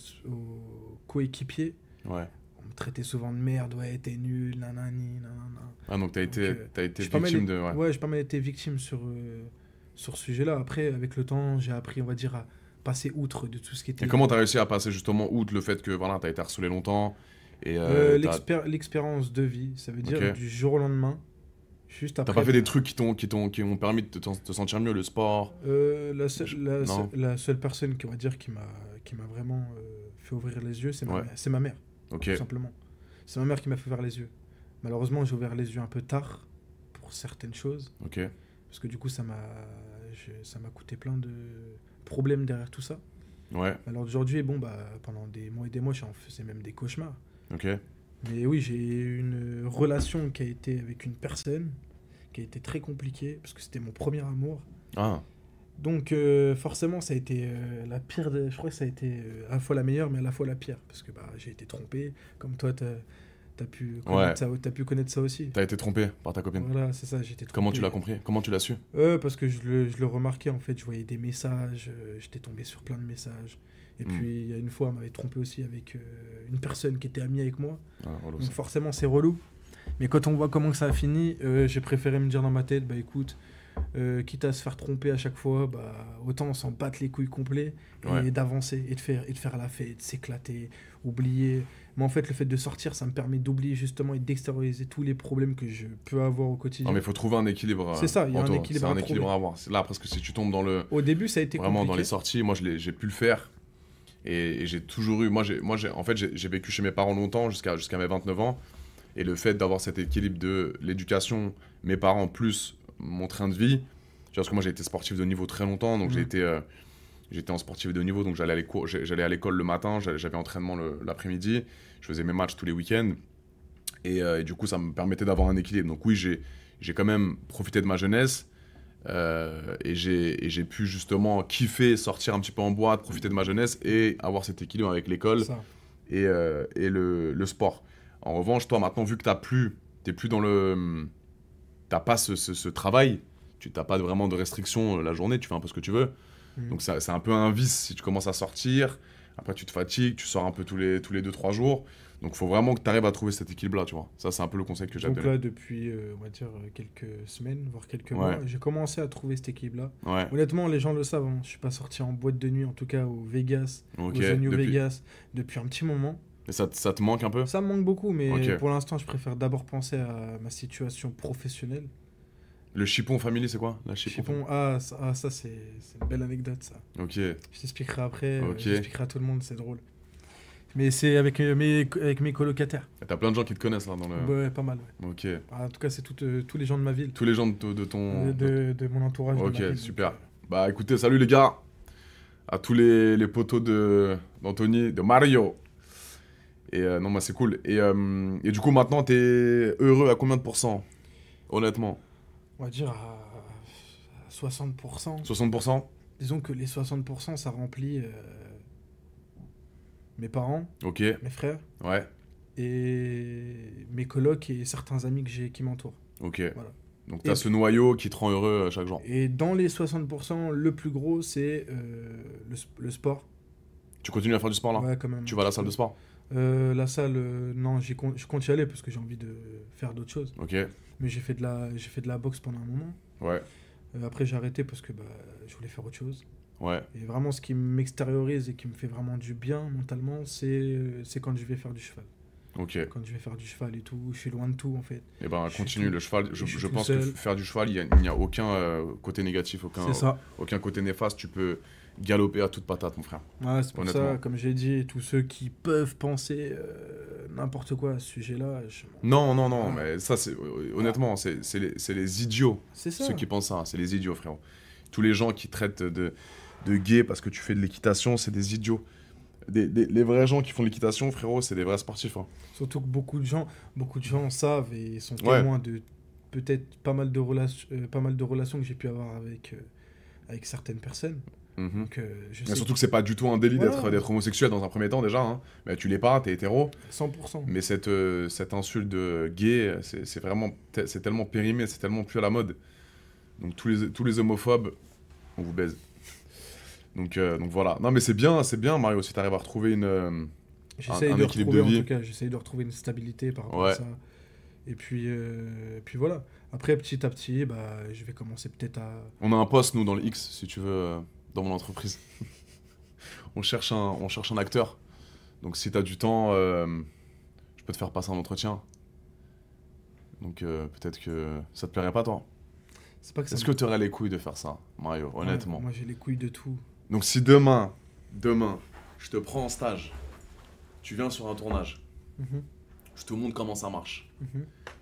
coéquipiers, Ouais. on me traitait souvent de merde, ouais, t'es nul, nanani, nanana. Ah, donc t'as été J'ai pas mal victime été- de... Ouais. Ouais, j'ai pas mal été victime sur ce sujet-là. Après, avec le temps, j'ai appris, on va dire, à passer outre de tout ce qui était... Et comment t'as réussi à passer justement outre le fait que voilà, t'as été harcelé longtemps et L'expérience de vie, ça veut dire Ok. du jour au lendemain, juste t'as après... pas fait des trucs qui ont permis de te sentir mieux, le sport? Non. La seule personne on va dire, qui m'a vraiment fait ouvrir les yeux, Ouais. c'est ma mère, Ok. tout simplement. C'est ma mère qui m'a fait ouvrir les yeux. Malheureusement, j'ai ouvert les yeux un peu tard pour certaines choses, Ok. parce que du coup, ça m'a coûté plein de problèmes derrière tout ça. Ouais. Alors d'aujourd'hui, bon, bah, pendant des mois et des mois, j'en faisais même des cauchemars. Ok. Mais oui, j'ai eu une relation qui a été avec une personne qui a été très compliquée, parce que c'était mon premier amour. Ah. Donc forcément, ça a été la pire. Je crois que ça a été à la fois la meilleure, mais à la fois la pire. Parce que bah, j'ai été trompé, comme toi, t'as pu connaître ça, t'as pu connaître ça aussi. T'as été trompé par ta copine. Voilà, c'est ça, j'ai été trompé. Comment tu l'as compris? Comment tu l'as su? Parce que je le remarquais, en fait, je voyais des messages, j'étais tombé sur plein de messages. Et puis, il y a une fois, on m'avait trompé aussi avec une personne qui était amie avec moi. Ah, relou, Donc ça. forcément, c'est relou. Mais quand on voit comment ça a fini, j'ai préféré me dire dans ma tête, bah écoute, quitte à se faire tromper à chaque fois, bah autant on s'en battre les couilles complets et Ouais. d'avancer et de faire la fête, s'éclater, oublier. Mais en fait, le fait de sortir, ça me permet d'oublier justement et d'extérioriser tous les problèmes que je peux avoir au quotidien. Non, mais il faut trouver un équilibre. C'est ça, il y a un Anto. équilibre C'est à un équilibre trouver. à avoir. C'est là, parce que si tu tombes dans le... Au début, ça a été Vraiment, compliqué. dans les sorties, moi, j'ai pu le faire. Et j'ai toujours eu... En fait, j'ai vécu chez mes parents longtemps, jusqu'à mes 29 ans. Et le fait d'avoir cet équilibre de l'éducation, mes parents, plus mon train de vie... Parce que moi, j'ai été sportif de niveau très longtemps, donc j'ai été J'étais en sportif de haut niveau, donc j'allais à l'école le matin, j'avais entraînement l'après-midi, je faisais mes matchs tous les week-ends. Et du coup, ça me permettait d'avoir un équilibre. Donc oui, j'ai quand même profité de ma jeunesse. Et j'ai pu justement kiffer, sortir un petit peu en boîte, profiter de ma jeunesse et avoir cet équilibre avec l'école et le sport. En revanche, toi, maintenant, vu que t'es plus dans le... T'as pas ce travail, tu n'as pas vraiment de restrictions la journée, tu fais un peu ce que tu veux. Donc c'est un peu un vice si tu commences à sortir, après tu te fatigues, tu sors un peu tous les 2-3 jours. Donc il faut vraiment que tu arrives à trouver cet équilibre-là, tu vois. Ça, c'est un peu le conseil que j'ai donné. Donc là, depuis, on va dire, quelques semaines, voire quelques mois, j'ai commencé à trouver cet équilibre-là. Ouais. Honnêtement, les gens le savent, hein. Je suis pas sorti en boîte de nuit, en tout cas au Vegas, au The New Vegas, depuis un petit moment. Et ça te manque un peu? Ça me manque beaucoup, mais pour l'instant, je préfère d'abord penser à ma situation professionnelle. Le Chipon Family, c'est quoi? La Chipon, ça c'est une belle anecdote, ça. Ok. Je t'expliquerai après, j'expliquerai à tout le monde, c'est drôle. Mais c'est avec mes colocataires. T'as plein de gens qui te connaissent là dans le... Ouais, pas mal. Ouais. Ok. En tout cas, c'est tous les gens de ma ville. Tous les gens de ton... De mon entourage. Ok, de ma ville, super. Bah écoutez, salut les gars. À tous les potos d'Anthony, de Mario. Et non, bah c'est cool. Et du coup, maintenant, t'es heureux à combien de pourcents? Honnêtement. On va dire à 60%. 60%? Disons que les 60%, ça remplit mes parents, mes frères, et mes colocs et certains amis qui m'entourent. Ok. Voilà. Donc t'as ce noyau qui te rend heureux chaque jour. Et dans les 60%, le plus gros, c'est le sport. Tu continues à faire du sport là? Ouais, quand même. Tu vas à la salle de sport? La salle, non, je compte y aller parce que j'ai envie de faire d'autres choses. Ok. Mais j'ai fait de la boxe pendant un moment. Ouais. Après, j'ai arrêté parce que je voulais faire autre chose. Ouais. Et vraiment, ce qui m'extériorise et qui me fait vraiment du bien mentalement, c'est quand je vais faire du cheval. Ok. Quand je vais faire du cheval et tout, je suis loin de tout en fait. Et ben continue le cheval. Je pense que faire du cheval, il n'y a aucun côté négatif, aucun côté néfaste. Tu peux galoper à toute patate, mon frère. Ouais, c'est pour ça, comme j'ai dit, tous ceux qui peuvent penser n'importe quoi à ce sujet-là. Non, mais ça, honnêtement, c'est les idiots. C'est ça. Ceux qui pensent ça, c'est les idiots, frérot. Tous les gens qui traitent de gay parce que tu fais de l'équitation, c'est des idiots. Les vrais gens qui font de l'équitation, frérot, c'est des vrais sportifs. Hein. Surtout que beaucoup de gens savent et sont témoins de peut-être pas mal de relations que j'ai pu avoir avec certaines personnes. Donc, mais surtout que c'est pas du tout un délit d'être homosexuel dans un premier temps déjà. Hein. Mais tu l'es pas, t'es hétéro. 100%. Mais cette insulte de gay, c'est tellement périmé, c'est tellement plus à la mode. Donc tous les homophobes, on vous baise. Donc voilà. Non mais c'est bien Mario, si t'arrives à retrouver un équilibre de vie. En tout cas, j'essaye de retrouver une stabilité par rapport à ça. Et puis voilà. Après, petit à petit, je vais commencer peut-être à... On a un poste, nous, dans le X, si tu veux, dans mon entreprise. on cherche un acteur. Donc si t'as du temps, je peux te faire passer un entretien. Donc peut-être que ça te plairait pas, toi. Est-ce que tu aurais les couilles de faire ça, Mario, honnêtement? Moi, j'ai les couilles de tout. Donc si demain, je te prends en stage, tu viens sur un tournage, je te montre comment ça marche,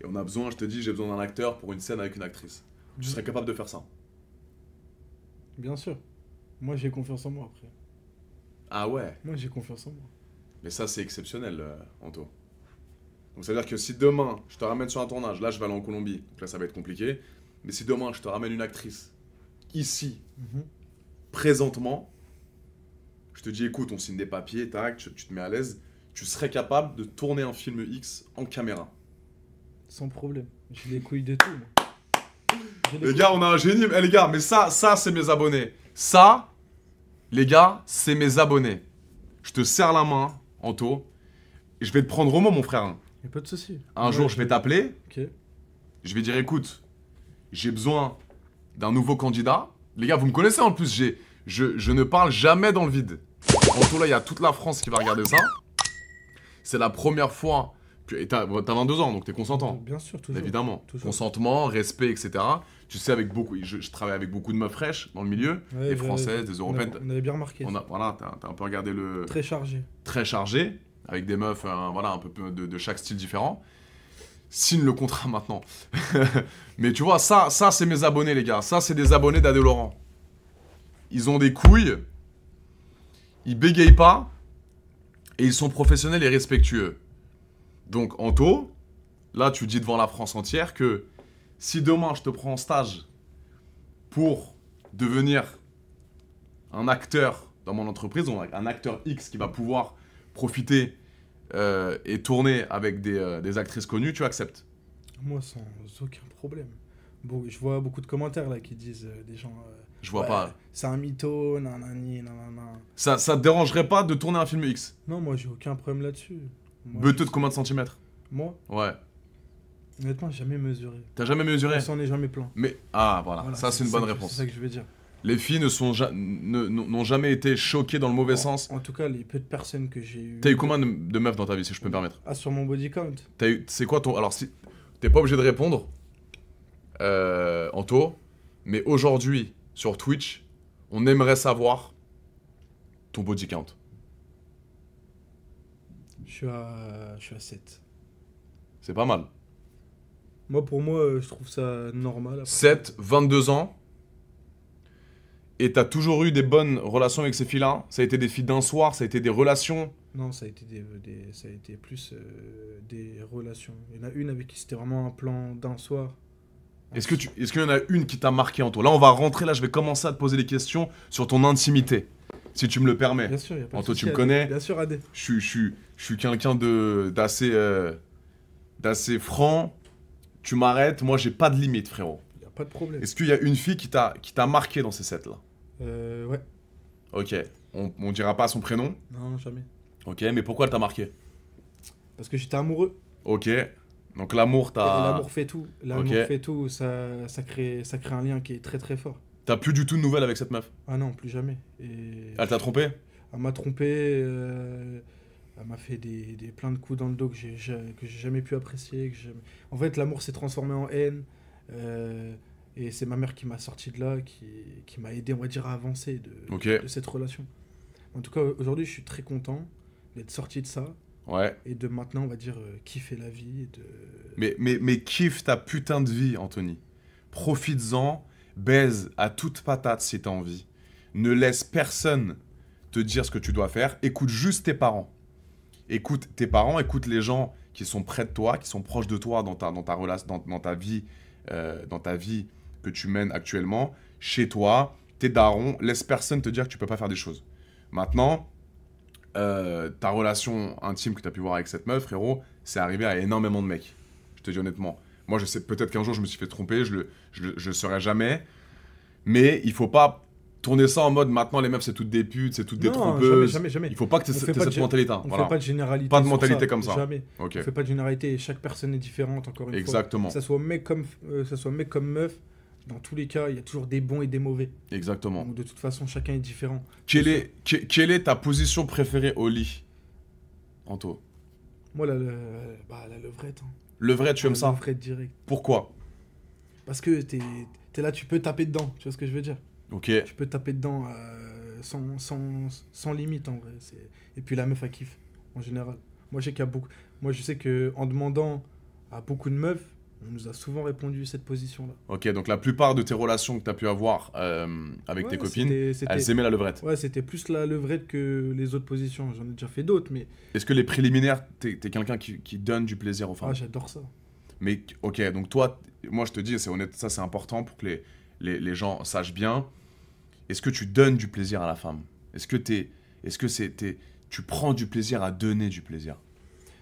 et on a besoin, je te dis, j'ai besoin d'un acteur pour une scène avec une actrice. Tu serais capable de faire ça? Bien sûr. Moi, j'ai confiance en moi, après. Ah ouais? Moi, j'ai confiance en moi. Mais ça, c'est exceptionnel, Anto. Donc ça veut dire que si demain, je te ramène sur un tournage, là, je vais aller en Colombie, donc là, ça va être compliqué, mais si demain, je te ramène une actrice, ici, présentement, je te dis, écoute, on signe des papiers, tac, tu te mets à l'aise, tu serais capable de tourner un film X en caméra. Sans problème. J'ai les couilles de tout, moi. Les gars, on a un génie. Les gars, mais ça c'est mes abonnés. Ça, les gars, c'est mes abonnés. Je te serre la main, Anto, et je vais te prendre au mot, mon frère. Y'a pas de souci. Un jour, je vais t'appeler. Ok. Je vais dire, écoute, j'ai besoin d'un nouveau candidat. Les gars, vous me connaissez en plus, je ne parle jamais dans le vide. En tout là, il y a toute la France qui va regarder ça. C'est la première fois que... Et t'as 22 ans, donc t'es consentant. Bien sûr, toujours. Évidemment. Toujours. Consentement, respect, etc. Tu sais, je travaille avec beaucoup de meufs fraîches dans le milieu. Des françaises, des européennes. On avait bien remarqué. Voilà, t'as un peu regardé le... Très chargé. Très chargé, avec des meufs, un peu de chaque style différent. Signe le contrat maintenant. Mais tu vois, ça c'est mes abonnés, les gars. Ça, c'est des abonnés d'Adé Laurent. Ils ont des couilles, ils bégayent pas et ils sont professionnels et respectueux. Donc, Anto, là, tu dis devant la France entière que si demain je te prends en stage pour devenir un acteur dans mon entreprise, donc un acteur X qui va pouvoir profiter et tourner avec des actrices connues, tu acceptes? Moi, sans aucun problème. Bon, je vois beaucoup de commentaires là qui disent des gens. Je vois Ouais, pas. c'est un mytho, nanani, nanana. Ça te dérangerait pas de tourner un film X? Non, moi, j'ai aucun problème là-dessus. Moi, Beuteux de combien de centimètres? Moi, Ouais. honnêtement, j'ai jamais mesuré. T'as jamais mesuré? On s'en est jamais plein. Mais, ah, voilà, Voilà, ça c'est une bonne réponse. C'est ça que je veux dire. Les filles n'ont jamais été choquées dans le mauvais sens. En tout cas, les peu de personnes que j'ai eues. T'as eu combien de meufs dans ta vie, si je peux me permettre? Ah, sur mon body count. C'est quoi ton... Alors, si... T'es pas obligé de répondre, Anto, mais aujourd'hui, sur Twitch, on aimerait savoir ton body count. Je suis à 7. C'est pas mal. Moi, pour moi, je trouve ça normal. Après. 7, 22 ans, et t'as toujours eu des bonnes relations avec ces filles-là? Ça a été des filles d'un soir, ça a été des relations? Non, ça a été, ça a été plus des relations. Il y en a une avec qui c'était vraiment un plan d'un soir. Est-ce qu'il y en a une qui t'a marqué, Anto? Là, on va rentrer, là, je vais commencer à te poser des questions sur ton intimité, si tu me le permets. Bien sûr, il y a pas de Anto, souci, tu me Adé. connais. Bien sûr, Adé. Je suis quelqu'un d'assez franc. Tu m'arrêtes, moi, j'ai pas de limite, frérot. Il n'y a pas de problème. Est-ce qu'il y a une fille qui t'a marqué dans ces sets-là? Ouais. Ok, on dira pas son prénom. Non, jamais. Ok, mais pourquoi elle t'a marqué? Parce que j'étais amoureux. Ok, donc l'amour Et t'a... l'amour fait tout. L'amour Ok. fait tout. Ça crée un lien qui est très très fort. T'as plus du tout de nouvelles avec cette meuf? Ah non, plus jamais. Et Elle t'a trompé? elle m'a trompé. Elle m'a fait plein de coups dans le dos que j'ai jamais pu apprécier. En fait, l'amour s'est transformé en haine. Et c'est ma mère qui m'a sorti de là, qui m'a aidé, on va dire, à avancer Ok, de cette relation. En tout cas, aujourd'hui, je suis très content d'être sorti de ça ouais. et de maintenant, on va dire, kiffer la vie. Mais kiffe ta putain de vie, Anthony. Profites-en, baise à toute patate si t'as envie. Ne laisse personne te dire ce que tu dois faire. Écoute juste tes parents. Écoute tes parents, écoute les gens qui sont près de toi, qui sont proches de toi dans ta relation, dans ta vie que tu mènes actuellement, chez toi, tes darons. Laisse personne te dire que tu peux pas faire des choses. Maintenant, ta relation intime que tu as pu voir avec cette meuf, frérot, c'est arrivé à énormément de mecs. Je te dis honnêtement. Moi, je sais peut-être qu'un jour, je me suis fait tromper, je le saurai jamais. Mais il faut pas tourner ça en mode maintenant, les meufs, c'est toutes des putes, c'est toutes des Non, trompeuses. jamais. Il faut pas que tu aies On fait cette pas de mentalité. On ne Voilà. fait pas de généralité. Pas de sur mentalité comme ça. Jamais. Ok. On fait pas de généralité et chaque personne est différente, encore une Exactement. fois. Que ça soit mec comme meuf, dans tous les cas, il y a toujours des bons et des mauvais. Exactement. Donc de toute façon, chacun est différent. Quelle est ta position préférée au lit, Anto? Moi, la levrette. Hein. Le vrai, tu aimes La ça? levrette direct. Pourquoi? Parce que t'es là, tu peux taper dedans. Tu vois ce que je veux dire? Ok. Tu peux taper dedans sans limite, en vrai. Et puis la meuf, elle kiffe, en général. Moi, je sais qu'en demandant à beaucoup de meufs, on nous a souvent répondu cette position-là. Ok, donc la plupart de tes relations que tu as pu avoir avec tes copines, elles aimaient la levrette. Ouais, c'était plus la levrette que les autres positions. J'en ai déjà fait d'autres, mais... Est-ce que les préliminaires, t'es quelqu'un qui donne du plaisir aux femmes? Ah, j'adore ça. Mais ok, donc toi, moi je te dis, c'est honnête, ça c'est important pour que les gens sachent bien. Est-ce que tu donnes du plaisir à la femme? Est-ce que tu prends du plaisir à donner du plaisir?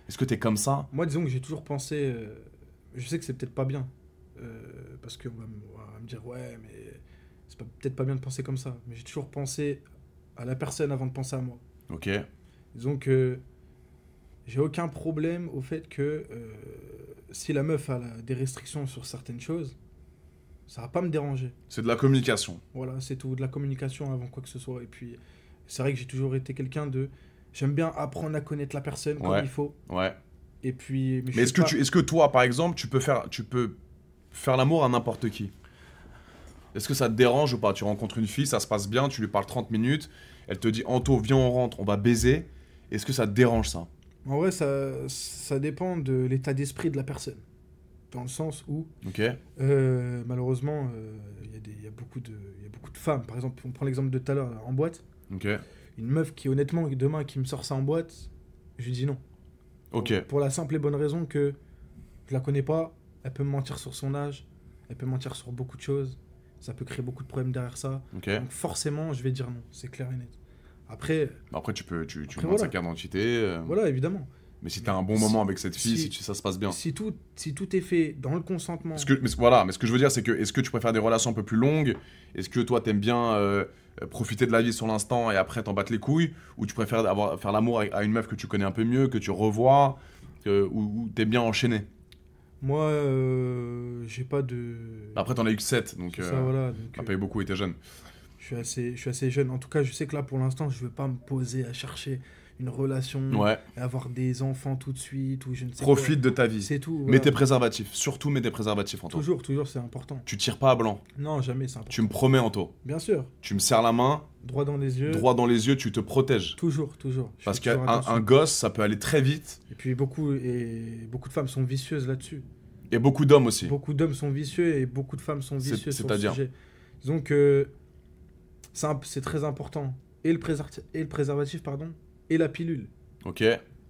Est-ce que t'es comme ça? Moi, disons que j'ai toujours pensé... je sais que c'est peut-être pas bien. Parce qu'on va me dire, ouais, mais c'est peut-être pas bien de penser comme ça. Mais j'ai toujours pensé à la personne avant de penser à moi. Ok. Disons que j'ai aucun problème au fait que si la meuf a des restrictions sur certaines choses, ça va pas me déranger. C'est de la communication. Voilà, c'est tout, de la communication avant quoi que ce soit. Et puis, c'est vrai que j'ai toujours été quelqu'un de... J'aime bien apprendre à connaître la personne comme il faut. Ouais. Et puis... Mais est-ce que toi, par exemple, tu peux faire l'amour à n'importe qui? Est-ce que ça te dérange ou pas? Tu rencontres une fille, ça se passe bien, tu lui parles 30 minutes, elle te dit « Anto, viens, on rentre, on va baiser ». Est-ce que ça te dérange, ça? En vrai, ça dépend de l'état d'esprit de la personne. Dans le sens où, Ok. malheureusement, il y a beaucoup de femmes. Par exemple, on prend l'exemple de tout à l'heure, là, en boîte. Ok. Une meuf qui, honnêtement, demain, qui me sort ça en boîte, je lui dis non. Ok. Pour la simple et bonne raison que je la connais pas, elle peut me mentir sur son âge, elle peut mentir sur beaucoup de choses, ça peut créer beaucoup de problèmes derrière ça. Ok. Donc forcément, je vais dire non, c'est clair et net. Après, Après, tu Après, demandes sa voilà. carte d'identité. voilà, évidemment. Mais si t'as un bon Si- moment avec cette fille, si- ça se passe bien. Si tout est fait dans le consentement, Voilà, mais ce que je veux dire, c'est que est-ce que tu préfères des relations un peu plus longues? Est-ce que toi, t'aimes bien profiter de la vie sur l'instant et après t'en battre les couilles? Ou tu préfères faire l'amour à une meuf que tu connais un peu mieux, que tu revois, ou t'aimes bien enchaîner? moi, j'ai pas de... Après, t'en as eu que 7, donc C'est ça, voilà. Donc, t'as pas eu beaucoup et t'es jeune. je suis assez jeune. En tout cas, je sais que là, pour l'instant, je veux pas me poser à chercher une relation, Ouais, à avoir des enfants tout de suite, ou je ne sais profite de ta quoi. vie. C'est tout. Mets Voilà. tes préservatifs, surtout mets tes préservatifs, Anto. Toujours, c'est important. Tu tires pas à blanc. Non, jamais, c'est important. Tu me promets, Anto. Bien sûr. Tu me serres la main, Droit dans les yeux. droit dans les yeux, tu te protèges. Toujours. Je Parce fais toujours qu'un attention. gosse, ça peut aller très vite. Et puis, beaucoup de femmes sont vicieuses là-dessus. Et beaucoup d'hommes aussi. Beaucoup d'hommes sont vicieux et beaucoup de femmes sont vicieuses sur le c'est-à-dire sujet. Disons que c'est très important. Et le préservatif, pardon, et la pilule. Ok.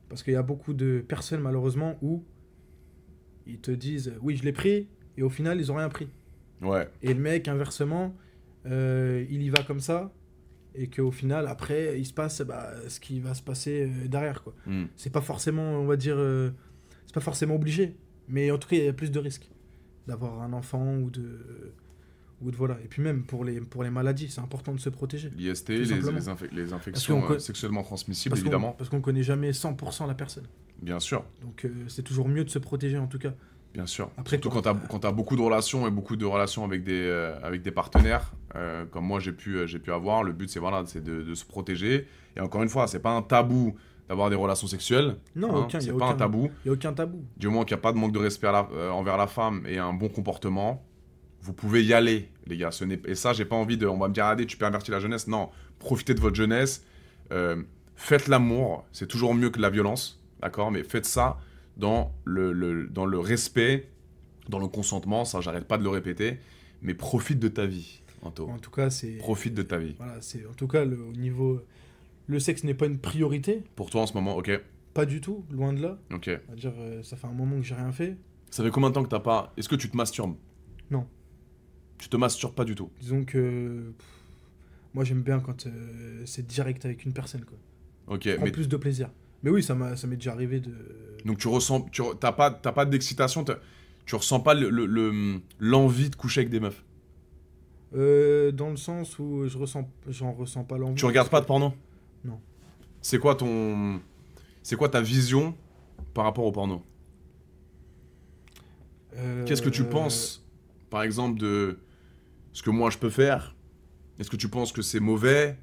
Parce qu'il y a beaucoup de personnes, malheureusement, où ils te disent « Oui, je l'ai pris », et au final, ils n'ont rien pris. Ouais. Et le mec, inversement, il y va comme ça, et qu'au final, après, il se passe ce qui va se passer derrière, quoi. Hmm. C'est pas forcément, on va dire... c'est pas forcément obligé. Mais en tout cas, il y a plus de risques d'avoir un enfant ou de voilà. Et puis même pour les maladies, c'est important de se protéger. L'IST, Tout les simplement. infections Parce qu'on sexuellement transmissibles, Parce évidemment. parce qu'on connaît jamais 100% la personne. Bien sûr, Donc c'est toujours mieux de se protéger en tout cas. bien sûr. Après, Surtout quand t'as beaucoup de relations et beaucoup de relations avec des partenaires, comme moi j'ai pu avoir, le but c'est de se protéger. Et encore une fois, c'est pas un tabou d'avoir des relations sexuelles. Non, c'est y a pas un tabou. Il n'y a aucun tabou. Du moment qu'il n'y a pas de manque de respect envers la femme et un bon comportement, vous pouvez y aller, les gars. Et ça, j'ai pas envie de... On va me dire, allez, tu pervertis la jeunesse. Non, profitez de votre jeunesse. Faites l'amour. C'est toujours mieux que la violence, d'accord? Mais faites ça dans le respect, dans le consentement. Ça, j'arrête pas de le répéter. Mais profite de ta vie, Anto. En tout cas, c'est... Profite de ta vie. Voilà, c'est... En tout cas, au niveau... Le sexe n'est pas une priorité. Pour toi, en ce moment, ok. Pas du tout, loin de là. Ok. On va dire, ça fait un moment que j'ai rien fait. Ça fait combien de temps que t'as pas... Est-ce que tu te masturbes? Non. Tu te masturbes pas du tout? Disons que... moi, j'aime bien quand c'est direct avec une personne, quoi. Ok, Prends mais... plus de plaisir. Mais oui, ça m'est déjà arrivé de... Donc t'as pas d'excitation, tu ressens pas l'envie de coucher avec des meufs. Dans le sens où j'en ressens pas l'envie. Tu regardes pas de porno? Non. C'est quoi ta vision par rapport au porno? Qu'est-ce que tu penses, par exemple, de ce que moi je peux faire? Est-ce que tu penses que c'est mauvais?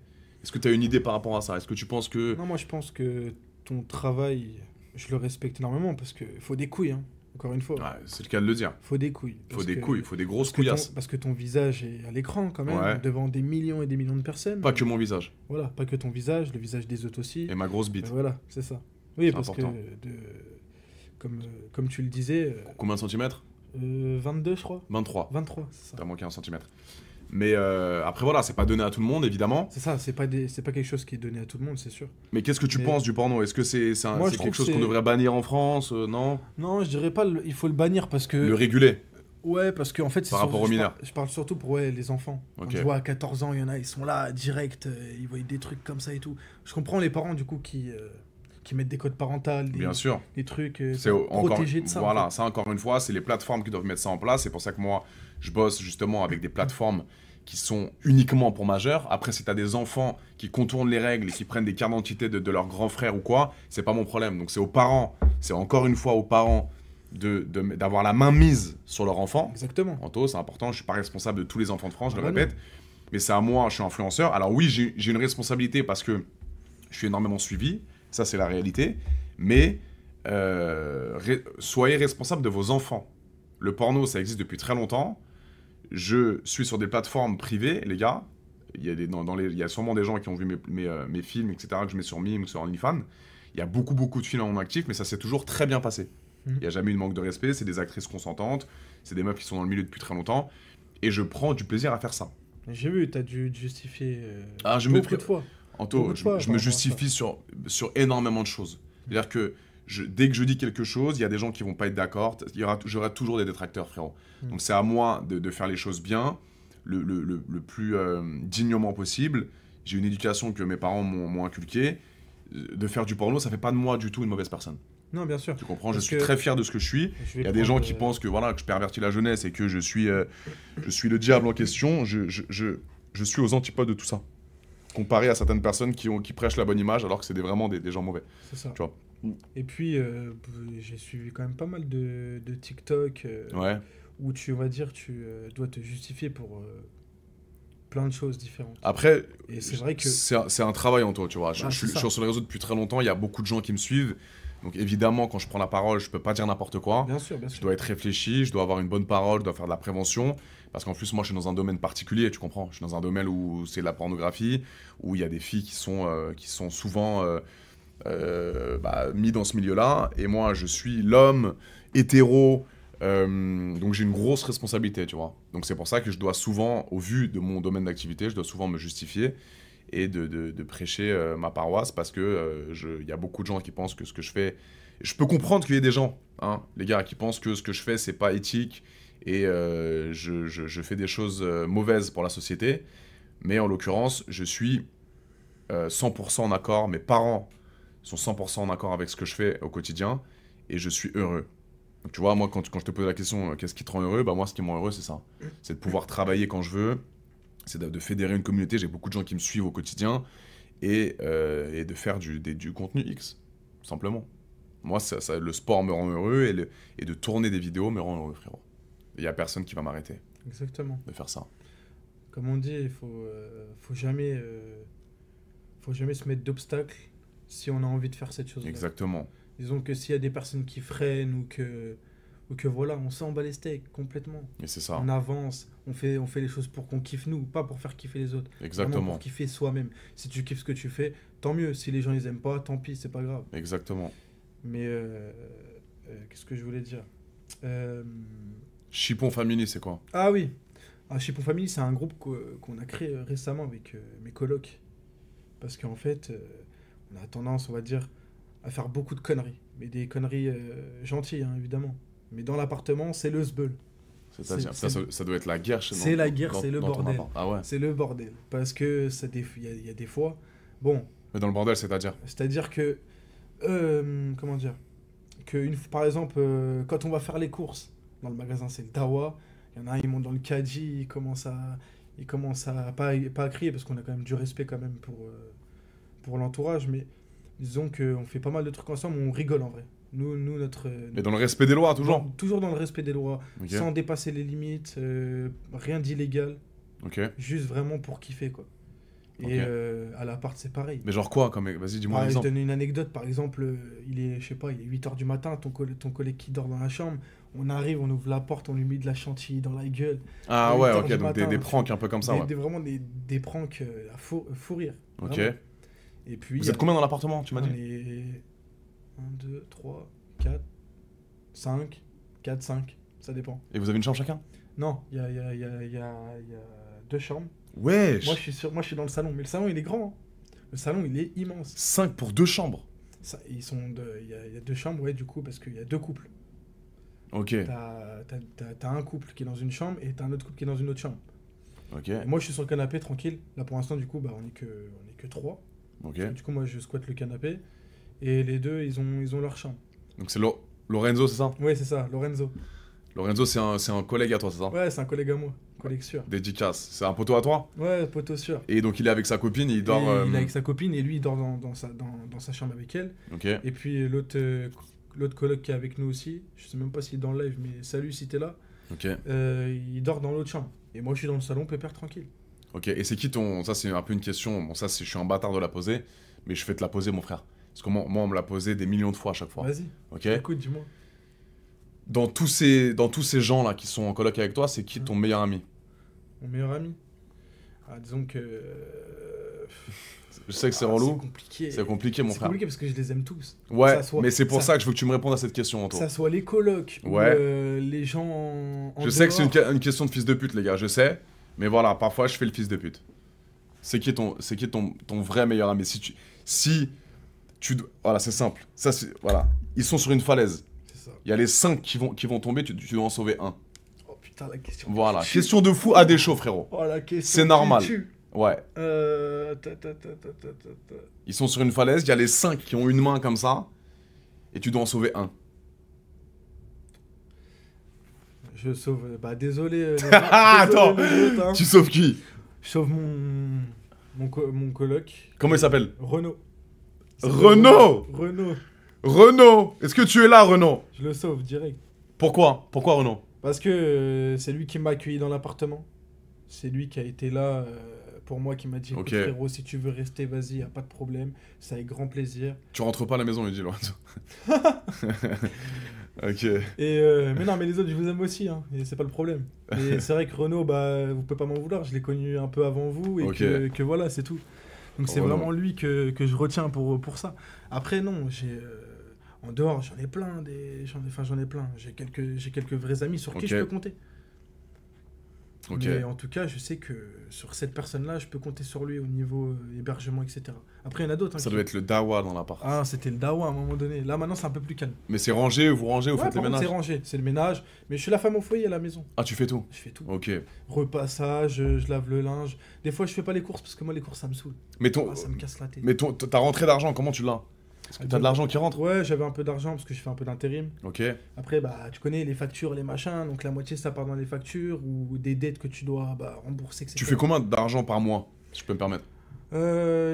Est-ce que tu as une idée par rapport à ça? Est-ce que tu penses que... Non, moi je pense que ton travail, je le respecte énormément parce qu'il faut des couilles, hein. Encore une fois. Ouais, c'est le cas de le dire. Faut des couilles. Il faut des couilles, il faut des grosses parce que couillasses. parce que ton visage est à l'écran quand même, Ouais. devant des millions et des millions de personnes. Pas que mon visage. Voilà, pas que ton visage, le visage des autres aussi. Et ma grosse bite. Voilà, c'est ça. Oui, C'est parce important. que, comme tu le disais, Combien de centimètres? 22 je crois. 23. 23, c'est ça. T'as manqué un centimètre. Mais après voilà, c'est pas donné à tout le monde, évidemment. C'est ça, c'est pas quelque chose qui est donné à tout le monde, c'est sûr. Mais qu'est-ce que tu Mais- penses du porno? Est-ce que c'est Moi, je quelque trouve chose que qu'on c'est- devrait bannir en France? Non? Non, je dirais pas, il faut le bannir parce que... Le réguler? Ouais, parce qu'en fait, c'est Par rapport aux mineurs. je parle surtout pour les enfants. Quand Ok. je vois à 14 ans, il y en a, ils sont là, direct, ils voient des trucs comme ça et tout. Je comprends les parents, du coup, qui mettent des codes parentales, Bien sûr. des trucs C'est pour protéger de ça. en Voilà, fait. ça encore une fois, c'est les plateformes qui doivent mettre ça en place. C'est pour ça que moi, je bosse justement avec des plateformes qui sont uniquement pour majeurs. Après, si tu as des enfants qui contournent les règles et qui prennent des cartes d'identité de leur grand frère ou quoi, c'est pas mon problème. Donc c'est aux parents, c'est encore une fois aux parents d'avoir la main mise sur leur enfant. Exactement. Anto, c'est important, je suis pas responsable de tous les enfants de France, je Ah le bah non. répète. Mais c'est à moi, je suis influenceur. Alors oui, j'ai une responsabilité parce que je suis énormément suivi, ça c'est la réalité. Mais soyez responsable de vos enfants. Le porno, ça existe depuis très longtemps. Je suis sur des plateformes privées, les gars. Il y a, il y a sûrement des gens qui ont vu mes films, etc., que je mets sur Mime, sur OnlyFans. Il y a beaucoup de films en actif, mais ça s'est toujours très bien passé. Mhm. Il n'y a jamais eu de manque de respect, c'est des actrices consentantes, c'est des meufs qui sont dans le milieu depuis très longtemps. Et je prends du plaisir à faire ça. J'ai vu, t'as dû te justifier Ah, je me beaucoup de fois. Anto, beaucoup de fois je par me rapport à ça. justifie sur énormément de choses. C'est-à-dire que dès que je dis quelque chose, il y a des gens qui vont pas être d'accord. J'aurai toujours des détracteurs, frérot. Mm. Donc c'est à moi de faire les choses bien, le plus dignement possible. J'ai une éducation que mes parents m'ont inculquée. De faire du porno, ça fait pas de moi du tout une mauvaise personne. Non, bien sûr. Tu comprends? Je Parce suis que très fier de ce que je suis. je vais Il y a des gens prendre, qui pensent que voilà que je pervertis la jeunesse et que je suis le diable en question. Je suis aux antipodes de tout ça. Comparé à certaines personnes qui prêchent la bonne image alors que c'est vraiment des gens mauvais. c'est ça. Tu vois? Et puis, j'ai suivi quand même pas mal de TikTok Ouais. où tu, on va dire, tu dois te justifier pour plein de choses différentes. Après, Et c'est vrai que... c'est un travail en toi, tu vois. Ah, Je c'est ça. suis sur les réseaux depuis très longtemps, il y a beaucoup de gens qui me suivent. Donc évidemment, quand je prends la parole, je peux pas dire n'importe quoi. Bien sûr, bien Je sûr. dois être réfléchi, je dois avoir une bonne parole, je dois faire de la prévention. Parce qu'en plus, moi, je suis dans un domaine particulier, tu comprends? Je suis dans un domaine où c'est de la pornographie, où il y a des filles qui sont souvent mis dans ce milieu-là. Et moi, je suis l'homme hétéro, donc j'ai une grosse responsabilité, tu vois. Donc c'est pour ça que je dois souvent, au vu de mon domaine d'activité, je dois souvent me justifier et de prêcher ma paroisse parce que il y a beaucoup de gens qui pensent que ce que je fais... Je peux comprendre qu'il y ait des gens, hein, les gars, qui pensent que ce que je fais, c'est pas éthique et je fais des choses mauvaises pour la société. Mais en l'occurrence, je suis 100% en accord, mes parents sont 100% en accord avec ce que je fais au quotidien et je suis heureux. Donc, tu vois, moi, quand je te pose la question, qu'est-ce qui te rend heureux? Bah, moi, ce qui me rend heureux, c'est ça. C'est de pouvoir travailler quand je veux, c'est de fédérer une communauté. J'ai beaucoup de gens qui me suivent au quotidien et de faire du contenu X, simplement. Moi, le sport me rend heureux et de tourner des vidéos me rend heureux, frérot. Il n'y a personne qui va m'arrêter Exactement. de faire ça. Comme on dit, il faut jamais se mettre d'obstacles si on a envie de faire cette chose-là. Exactement. Disons que s'il y a des personnes qui freinent ou que voilà, on s'en bat les steaks complètement. Et c'est ça. On avance, on fait les choses pour qu'on kiffe nous, pas pour faire kiffer les autres. Vraiment Exactement. pour kiffer soi-même. Si tu kiffes ce que tu fais, tant mieux. Si les gens ils aiment pas, tant pis, c'est pas grave. Exactement. Mais qu'est-ce que je voulais dire Chipon Family, c'est quoi? Ah oui, Chipon Family, c'est un groupe qu'on a créé récemment avec mes colocs. Parce qu'en fait, on a tendance, on va dire, à faire beaucoup de conneries. Mais des conneries gentilles, hein, évidemment. Mais dans l'appartement, c'est le sbeul. C'est-à-dire, ça doit être la guerre chez nous. C'est la guerre, c'est le dans ton bordel. appart. Ah ouais. C'est le bordel. Parce que il y a des fois... Bon, Mais dans le bordel, c'est-à-dire? c'est-à-dire que... comment dire par exemple, quand on va faire les courses dans le magasin, c'est le dawa. Il y en a un, ils montent dans le caddie, ils commencent à pas à crier parce qu'on a quand même du respect quand même pour l'entourage. Mais disons qu'on fait pas mal de trucs ensemble, on rigole en vrai. Nous Mais dans le respect des lois, toujours? Toujours dans le respect des lois, Ok. sans dépasser les limites, rien d'illégal, Ok. juste vraiment pour kiffer quoi. Et à l'appart, c'est pareil. Mais genre quoi comme... Vas-y, dis-moi un Je exemple. donne une anecdote, par exemple, il est 8h du matin, ton collègue qui dort dans la chambre, on arrive, on ouvre la porte, on lui met de la chantilly dans la gueule. Ah À ouais, 8h ok, du donc matin, des pranks un peu comme ça, ouais. Vraiment des pranks à fou rire. Ok. Vraiment. Et puis, Vous êtes combien dans l'appartement, tu m'as dit? on est 1, 2, 3, 4, 5, 4, 5, ça dépend. Et vous avez une chambre chacun? Non, il y a 2 chambres. Wesh! Moi, je suis dans le salon, mais le salon, il est grand. Hein. Le salon, il est immense. 5 pour 2 chambres? Il y a 2 chambres, ouais, du coup, parce qu'il y a 2 couples. Ok. T'as un couple qui est dans une chambre et t'as un autre couple qui est dans une autre chambre. Ok. Et moi, je suis sur le canapé, tranquille. Là, pour l'instant, du coup, on est que 3. Ok. Du coup, moi, je squatte le canapé. Et les deux, ils ont leur chambre. Donc c'est Lorenzo, c'est ça? Ouais, c'est ça, Lorenzo. Lorenzo, c'est un collègue à toi, c'est ça? Ouais, c'est un collègue à moi. Collègue sûr. Dédicace. C'est un poteau à toi? Ouais, poteau sûr. Et donc il est avec sa copine, il dort... Et il est avec sa copine et lui, il dort dans sa chambre avec elle. Ok. Et puis l'autre coloc qui est avec nous aussi, je sais même pas s'il est dans le live, mais salut si t'es là, Ok. il dort dans l'autre chambre. Et moi, je suis dans le salon, pépère, tranquille. Ok. Et c'est qui ton... Ça, c'est un peu une question. Bon, ça, je suis un bâtard de la poser, mais je vais te la poser, mon frère. Parce que moi, on me l'a posé des millions de fois à chaque fois. Vas-y, Ok. écoute, dis-moi. Dans tous ces gens-là qui sont en coloc avec toi, c'est qui ton meilleur ami? Mon meilleur ami. Disons que... Je sais que c'est c'est relou. compliqué. C'est compliqué, mon C'est frère. compliqué parce que je les aime tous. Ouais, Ça soit- mais c'est pour ça- ça que je veux que tu me répondes à cette question, Que Anto. ça soit les colocs Ouais. ou les gens en Je sais que c'est dehors. une question de fils de pute, les gars, je sais. Mais voilà, parfois, je fais le fils de pute. C'est qui ton vrai meilleur ami? Voilà, c'est simple. Voilà. Ils sont sur une falaise. C'est ça. Il y a les 5 qui vont tomber, tu dois en sauver un. Oh putain, la question. Voilà. Question de fou à des chauds, frérot. Oh, la question. C'est normal. qui tue. Ouais. Ils sont sur une falaise, il y a les 5 qui ont une main comme ça, et tu dois en sauver un. Je sauve. Bah, désolé. Attends, les autres, hein. tu sauves qui? Je sauve mon coloc. Comment il s'appelle? Renaud. Renaud. Renaud. Est-ce que tu es là, Renaud? Je le sauve direct. Pourquoi Renaud? Parce que c'est lui qui m'a accueilli dans l'appartement. C'est lui qui a été là pour moi, qui m'a dit, écoute, Ok. frérot, si tu veux rester, vas-y, y a pas de problème. C'est avec grand plaisir. Tu rentres pas à la maison, il dit, loin. Ok. Mais non, mais les autres, je vous aime aussi, hein, et c'est pas le problème. Et c'est vrai que Renaud, bah, vous pouvez pas m'en vouloir, je l'ai connu un peu avant vous, et Ok. que voilà, c'est tout. Donc c'est Renaud. vraiment lui que je retiens pour ça. Après, non, en dehors, j'en ai plein, j'en ai plein. J'ai quelques vrais amis sur qui Ok. je peux compter. Ok. Mais en tout cas, je sais que sur cette personne-là, je peux compter sur lui au niveau hébergement, etc. Après, il y en a d'autres. Hein, Ça doit être le dawa dans l'appart. Ah, c'était le dawa à un moment donné. Là, maintenant, c'est un peu plus calme. Mais c'est rangé, vous rangez, vous Ouais, faites le par contre, ménage. c'est rangé, c'est le ménage. Mais je suis la femme au foyer à la maison. Ah, tu fais tout. Je fais tout. Ok. Repassage, je lave le linge. Des fois, je fais pas les courses parce que moi, les courses, ça me saoule. Mais Ah, ça me casse la tête. ta rentrée d'argent, comment tu l'as? Est-ce que t'as de l'argent qui rentre? Ouais, j'avais un peu d'argent parce que je fais un peu d'intérim. Ok. Après, bah, tu connais les factures, les machins. Donc, la moitié, ça part dans les factures ou des dettes que tu dois rembourser, etc. Tu fais combien d'argent par mois, si je peux me permettre?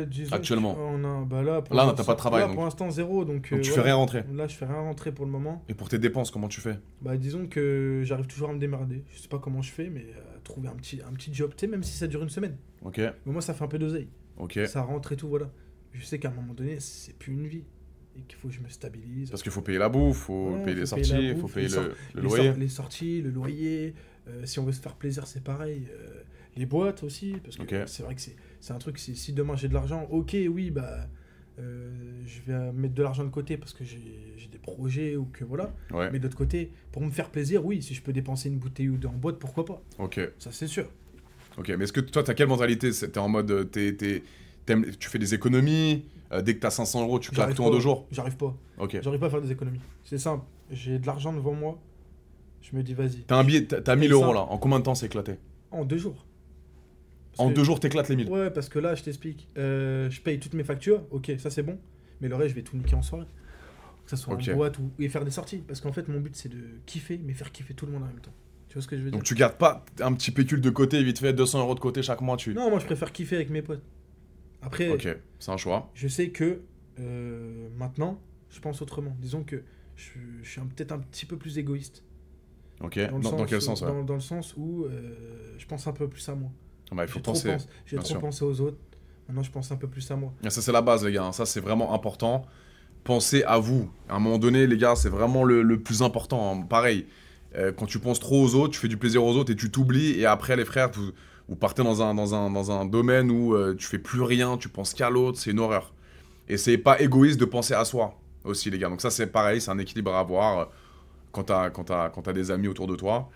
Disons Actuellement. là, Là, t'as pas de travail, là, donc. pour l'instant, zéro. Donc, Donc tu fais voilà. rien rentrer. Là, je fais rien rentrer pour le moment. Et pour tes dépenses, comment tu fais? Bah, disons que j'arrive toujours à me démerder. Je sais pas comment je fais, mais trouver un petit job, tu sais, même si ça dure une semaine. Ok. Mais moi, ça fait un peu d'oseille. Ok. Ça rentre et tout, voilà. Je sais qu'à un moment donné, c'est plus une vie. Et qu'il faut que je me stabilise. Parce qu'il faut payer la bouffe, faut Ouais, payer les faut payer la sorties, bouffe, faut payer les le loyer. Les sorties, le loyer. Si on veut se faire plaisir, c'est pareil. Les boîtes aussi. Parce que Ok. c'est vrai que c'est un truc, si demain j'ai de l'argent, ok, oui, bah. Je vais mettre de l'argent de côté parce que j'ai des projets ou que voilà. Ouais. Mais de l'autre côté, pour me faire plaisir, oui, si je peux dépenser une bouteille ou deux en boîte, pourquoi pas. Ok. Ça, c'est sûr. Ok. Mais est-ce que toi, t'as quelle mentalité? T'es en mode, tu fais des économies, dès que t'as 500 € tu claques J'arrive tout en pas. 2 jours? J'arrive pas. Ok. J'arrive pas à faire des économies. C'est simple. J'ai de l'argent devant moi. Je me dis, vas-y. T'as un billet, t'as 1000 Et ça- € là. En combien de temps c'est éclaté? En 2 jours. Parce En que- 2 jours, t'éclates les 1000. Ouais, parce que là, je t'explique. Je paye toutes mes factures. Ok, ça c'est bon. Mais le reste, je vais tout niquer en soirée. Que ça soit Ok. en boîte et faire des sorties. Parce qu'en fait, mon but, c'est de kiffer, mais faire kiffer tout le monde en même temps. Tu vois ce que je veux dire? Donc tu gardes pas un petit pécule de côté, vite fait, 200 € de côté chaque mois, Non, moi, je préfère kiffer avec mes potes. Après, Ok, c'est un choix. je sais que maintenant, je pense autrement. Disons que je suis peut-être un petit peu plus égoïste. Ok. Dans, le Dans quel où- sens, ouais. dans le sens où je pense un peu plus à moi. Bah, il faut J'ai trop penser. j'ai bien trop sûr. pensé aux autres. Maintenant, je pense un peu plus à moi. Et ça, c'est la base, les gars. Ça, c'est vraiment important. Pensez à vous. À un moment donné, les gars, c'est vraiment le plus important. Hein. Pareil, quand tu penses trop aux autres, tu fais du plaisir aux autres et tu t'oublies. Et après, les frères, vous partez dans un domaine où tu fais plus rien, tu penses qu'à l'autre. C'est une horreur. Et c'est pas égoïste de penser à soi aussi, les gars. Donc ça, c'est pareil. C'est un équilibre à avoir quand t'as des amis autour de toi.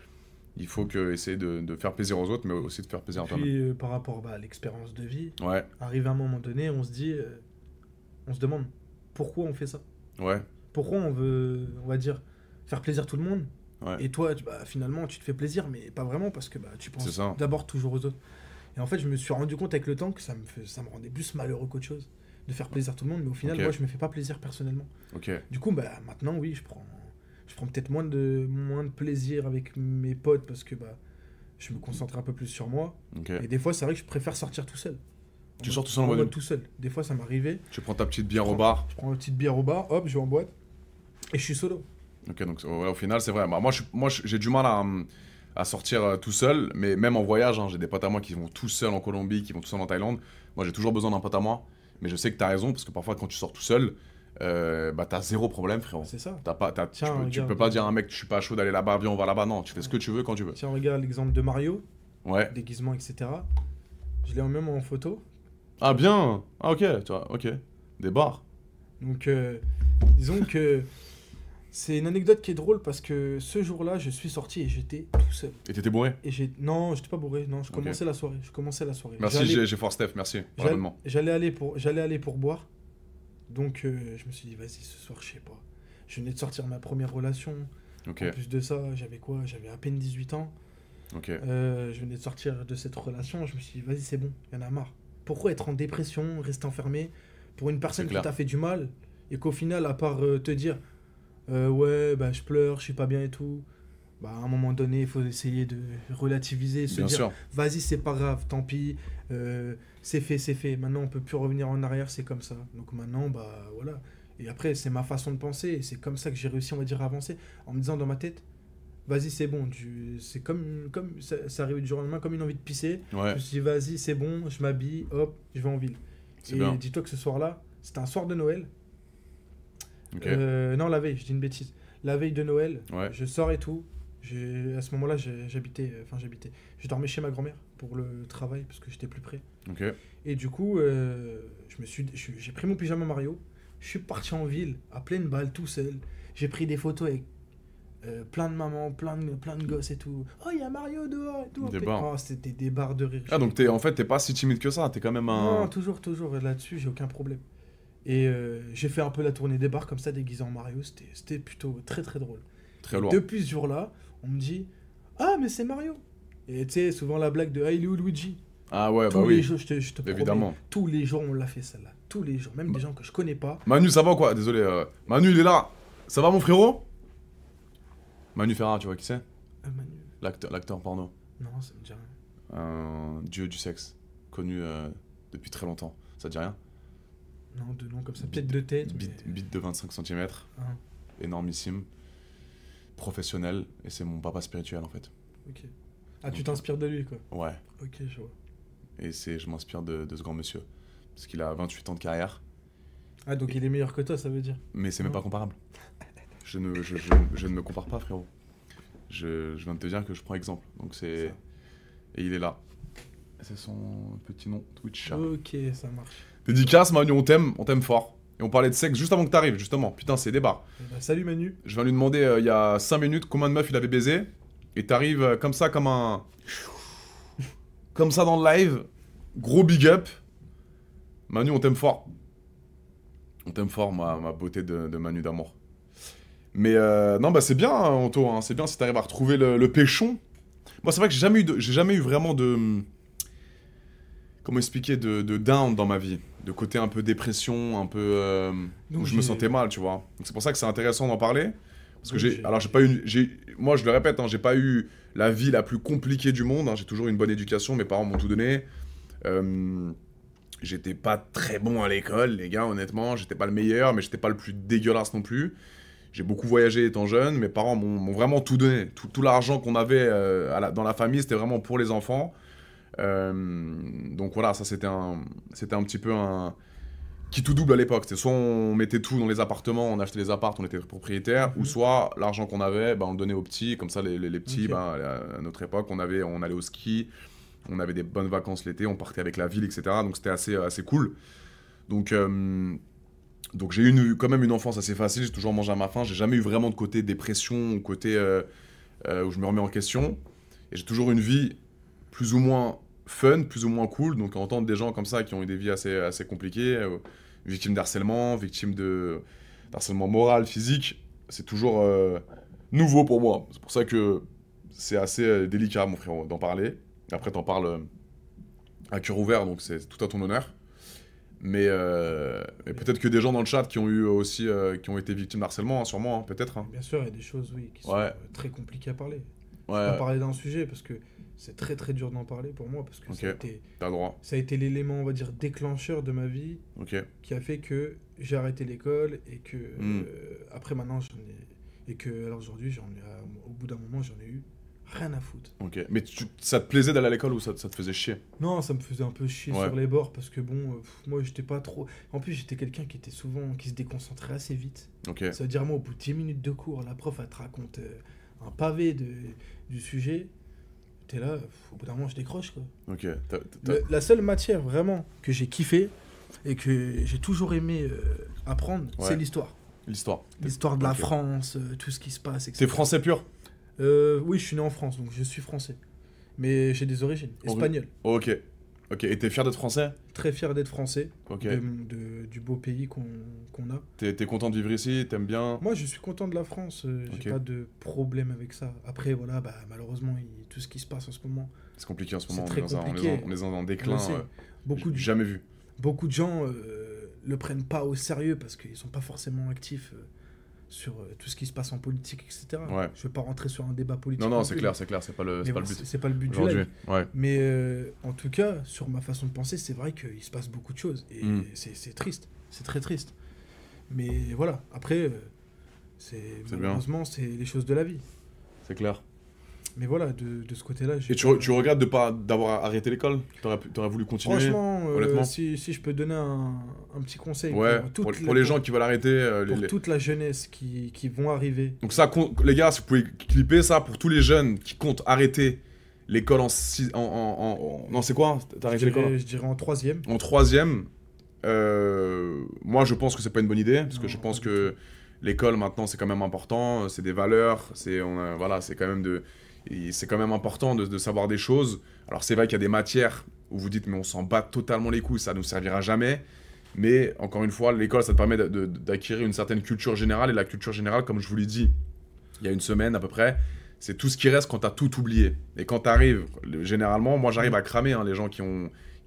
Il faut essayer de faire plaisir aux autres, mais aussi de faire plaisir à toi-même. Puis, par rapport à l'expérience de vie, Ouais, arrive à un moment donné, on se demande pourquoi on fait ça. ouais, Pourquoi on veut, on va dire, faire plaisir tout le monde. ouais. Et toi, finalement, tu te fais plaisir, mais pas vraiment parce que tu C'est penses ça. d'abord toujours aux autres. Et en fait, je me suis rendu compte avec le temps que ça me rendait plus malheureux qu'autre chose de faire plaisir à tout le monde, mais au final, Ok. moi, je me fais pas plaisir personnellement. Ok. Du coup, maintenant, oui, je prends peut-être moins de plaisir avec mes potes parce que je me concentre un peu plus sur moi. Ok. Et des fois, c'est vrai que je préfère sortir tout seul. Tu sors tout seul en mode- tout seul. Des fois, ça m'arrivait. Tu prends ta petite bière au bar. Je prends une petite bière au bar, hop, je vais en boîte. Et je suis solo. Ok, donc ouais, au final, c'est vrai. Bah, j'ai du mal à sortir tout seul, mais même en voyage, hein, j'ai des potes à moi qui vont tout seuls en Colombie, qui vont tout seuls en Thaïlande. Moi, j'ai toujours besoin d'un pote à moi, mais je sais que t'as raison, parce que parfois, quand tu sors tout seul, t'as zéro problème, frérot. C'est ça. Tu Tiens, peux pas dire à un mec, je suis pas chaud d'aller là-bas, viens, on va là-bas. Non, tu fais ce que tu veux quand tu veux. Tiens, regarde l'exemple de Mario, Ouais. déguisement, etc. Je l'ai même en photo. Ah, bien. Ah, ok, tu vois, ok. Des bars. Donc, disons que C'est une anecdote qui est drôle parce que ce jour-là, je suis sorti et j'étais tout seul. Et t'étais bourré? Non, j'étais pas bourré. Non, je Ok. commençais la soirée. Je commençais la soirée. Merci, j'ai fort Steph, merci pour l'abonnement. J'allais aller pour boire. Donc, je me suis dit, vas-y, ce soir, je sais pas. Je venais de sortir ma première relation. Ok, En plus de ça, j'avais quoi? J'avais à peine 18 ans. ok. Je venais de sortir de cette relation. Je me suis dit, vas-y, c'est bon, il y en a marre. Pourquoi être en dépression, rester enfermé pour une personne C'est qui clair. t'a fait du mal et qu'au final, à part te dire, ouais, bah, je pleure, je suis pas bien et tout, bah, à un moment donné, il faut essayer de relativiser, se Bien dire, sûr. vas-y, c'est pas grave, tant pis, c'est fait, c'est fait. Maintenant, on peut plus revenir en arrière, c'est comme ça. Donc maintenant, bah voilà. Et après, c'est ma façon de penser, et c'est comme ça que j'ai réussi, on va dire, à avancer, en me disant dans ma tête, vas-y, c'est bon. C'est comme ça arrive du jour au lendemain, comme une envie de pisser. Je Ouais, me suis dit, vas-y, c'est bon, je m'habille, hop, je vais en ville. c'est Et bien. dis-toi que ce soir-là, c'était un soir de Noël. Ok, Non, la veille, je dis une bêtise. La veille de Noël, ouais, je sors et tout. À ce moment-là, j'habitais. Je dormais chez ma grand-mère pour le travail parce que j'étais plus près. ok. Et du coup, j'ai pris mon pyjama Mario. Je suis parti en ville à pleine balle tout seul. J'ai pris des photos avec plein de mamans, plein de gosses et tout. Oh, il y a Mario dehors et tout. Des bars. Oh, c'était des barres de rire. Ah, donc en fait, t'es pas si timide que ça, t'es quand même Non, un... toujours. Là-dessus, j'ai aucun problème. Et j'ai fait un peu la tournée des bars comme ça, déguisé en Mario. C'était plutôt très très drôle. Très Et lourd. depuis ce jour-là, on me dit, ah, mais c'est Mario. Et tu sais, souvent la blague de, ah, il est où Luigi? Ah ouais, bah Tous les oui, jours, je te promets, évidemment. tous les jours, on l'a fait celle-là. Tous les jours, même des gens que je connais pas. Manu, ça va ou quoi? Désolé, Manu, il est là. Ça va, mon frérot? Manu Ferrat, tu vois qui c'est? Manu. L'acteur porno. Non, ça me dit rien. Un dieu du sexe, connu depuis très longtemps. Ça te dit rien? Non, de nom comme ça, pièce de tête. Bite de 25 cm, Ah, énormissime, professionnel, et c'est mon papa spirituel en fait. ok. Ah, tu t'inspires de lui, quoi. Ouais, Ok, je vois. et je m'inspire de ce grand monsieur. Parce qu'il a 28 ans de carrière, Ah, donc il est meilleur que toi, ça veut dire. mais c'est même Non. pas comparable. Je ne me compare pas, frérot. Je viens de te dire que je prends exemple, donc c'est... Ça. Et il est là. C'est son petit nom, Twitch. Ok, ça marche. Dédicace, Manu, on t'aime fort. Et on parlait de sexe juste avant que t'arrives, justement. Putain, c'est débat. Eh ben, salut Manu. Je viens lui demander il y a 5 minutes combien de meufs il avait baisé. Et t'arrives comme ça, comme un. Comme ça dans le live. Gros big up. Manu, on t'aime fort. On t'aime fort, ma beauté de Manu d'amour. Mais non, bah c'est bien, hein, Anto. Hein, c'est bien si t'arrives à retrouver le péchon. Moi, c'est vrai que j'ai jamais eu vraiment de. Comment expliquer de down dans ma vie. De côté un peu dépression, un peu. Donc, Où je me j'ai- sentais mal, tu vois. Donc c'est pour ça que c'est intéressant d'en parler. Parce que Donc, j'ai- alors j'ai pas eu, moi je le répète, hein, j'ai pas eu la vie la plus compliquée du monde. Hein, j'ai toujours eu une bonne éducation, mes parents m'ont tout donné. J'étais pas très bon à l'école, les gars, honnêtement. J'étais pas le meilleur, mais j'étais pas le plus dégueulasse non plus. J'ai beaucoup voyagé étant jeune. Mes parents m'ont vraiment tout donné. Tout l'argent qu'on avait dans la famille, c'était vraiment pour les enfants. Donc voilà, ça c'était un petit peu un qui tout double à l'époque. C'était soit on mettait tout dans les appartements, on achetait les apparts, on était propriétaire, ou soit l'argent qu'on avait, bah, on le donnait aux petits. Comme ça, les petits, Ok. bah, à notre époque, on allait au ski, on avait des bonnes vacances l'été, on partait avec la ville, etc. Donc c'était assez cool. Donc j'ai eu quand même une enfance assez facile, j'ai toujours mangé à ma faim, j'ai jamais eu vraiment de côté dépression ou côté où je me remets en question. Et j'ai toujours une vie plus ou moins fun, plus ou moins cool. Donc entendre des gens comme ça qui ont eu des vies assez compliquées, victimes d'harcèlement, victimes d'harcèlement moral, physique, c'est toujours nouveau pour moi. C'est pour ça que c'est assez délicat, mon frère, d'en parler. Après, t'en parles à cœur ouvert, donc c'est tout à ton honneur. Mais peut-être que des gens dans le chat qui ont eu aussi, qui ont été victimes d'harcèlement, hein, sûrement, hein, peut-être. Hein. Bien sûr, il y a des choses, oui, qui sont Ouais. très compliquées à parler. Je Ouais, peux pas parler d'un sujet parce que c'est très très dur d'en parler pour moi parce que Ok. t'as le droit. ça a été l'élément, on va dire, déclencheur de ma vie Ok. qui a fait que j'ai arrêté l'école et que Mm. après maintenant et que alors aujourd'hui au bout d'un moment j'en ai eu rien à foutre. Ok. Mais ça te plaisait d'aller à l'école ou ça te faisait chier? Non, ça me faisait un peu chier Ouais. sur les bords parce que bon, moi j'étais pas trop. En plus j'étais quelqu'un qui se déconcentrait assez vite. Ok. Ça veut dire moi au bout de 10 minutes de cours, la prof elle te raconte un pavé du sujet. T'es là, au bout d'un moment je décroche quoi. Ok. La seule matière vraiment que j'ai kiffé et que j'ai toujours aimé apprendre, Ouais. c'est l'histoire. L'histoire. L'histoire de la Ok. France, tout ce qui se passe, etc. T'es français pur? Oui, je suis né en France, donc je suis français. Mais j'ai des origines espagnoles. Ok. Ok, et t'es fier d'être français? Très fier d'être français, Ok. du beau pays qu'on a. T'es content de vivre ici? T'aimes bien? Moi, je suis content de la France, j'ai Ok. pas de problème avec ça. Après, voilà, bah, malheureusement, tout ce qui se passe en ce moment, C'est compliqué en ce c'est moment, très compliqué. on est dans un On déclin le sait. Beaucoup de, jamais vu. beaucoup de gens le prennent pas au sérieux parce qu'ils sont pas forcément actifs sur tout ce qui se passe en politique, etc. Ouais. Je vais pas rentrer sur un débat politique. Non, non c'est plus, clair, c'est clair, c'est pas le mais bon, but. c'est pas le but du Aujourd'hui, live. ouais. Mais en tout cas, sur ma façon de penser, c'est vrai qu'il se passe beaucoup de choses. Et Mm. c'est triste. C'est très triste. Mais voilà, après, malheureusement, c'est les choses de la vie. C'est clair. Mais voilà, de ce côté-là, Et tu regrettes d'avoir arrêté l'école? T'aurais voulu continuer? franchement, honnêtement si je peux donner un petit conseil Ouais, pour les gens qui veulent arrêter. pour toute la jeunesse qui vont arriver. Donc ça, les gars, si vous pouvez clipper ça pour tous les jeunes qui comptent arrêter l'école Non, c'est quoi? T'as arrêté l'école? Je dirais en troisième. En troisième, moi je pense que c'est pas une bonne idée, parce que Non, je pense pas du que l'école maintenant c'est quand même important, c'est des valeurs, voilà, c'est quand même important de savoir des choses. Alors c'est vrai qu'il y a des matières où vous dites mais on s'en bat totalement les couilles, ça nous servira jamais. Mais encore une fois, l'école ça te permet d'acquérir une certaine culture générale, et la culture générale, comme je vous l'ai dit il y a une semaine à peu près, c'est tout ce qui reste quand t'as tout oublié. Et quand t'arrives, généralement, moi j'arrive à cramer les gens qui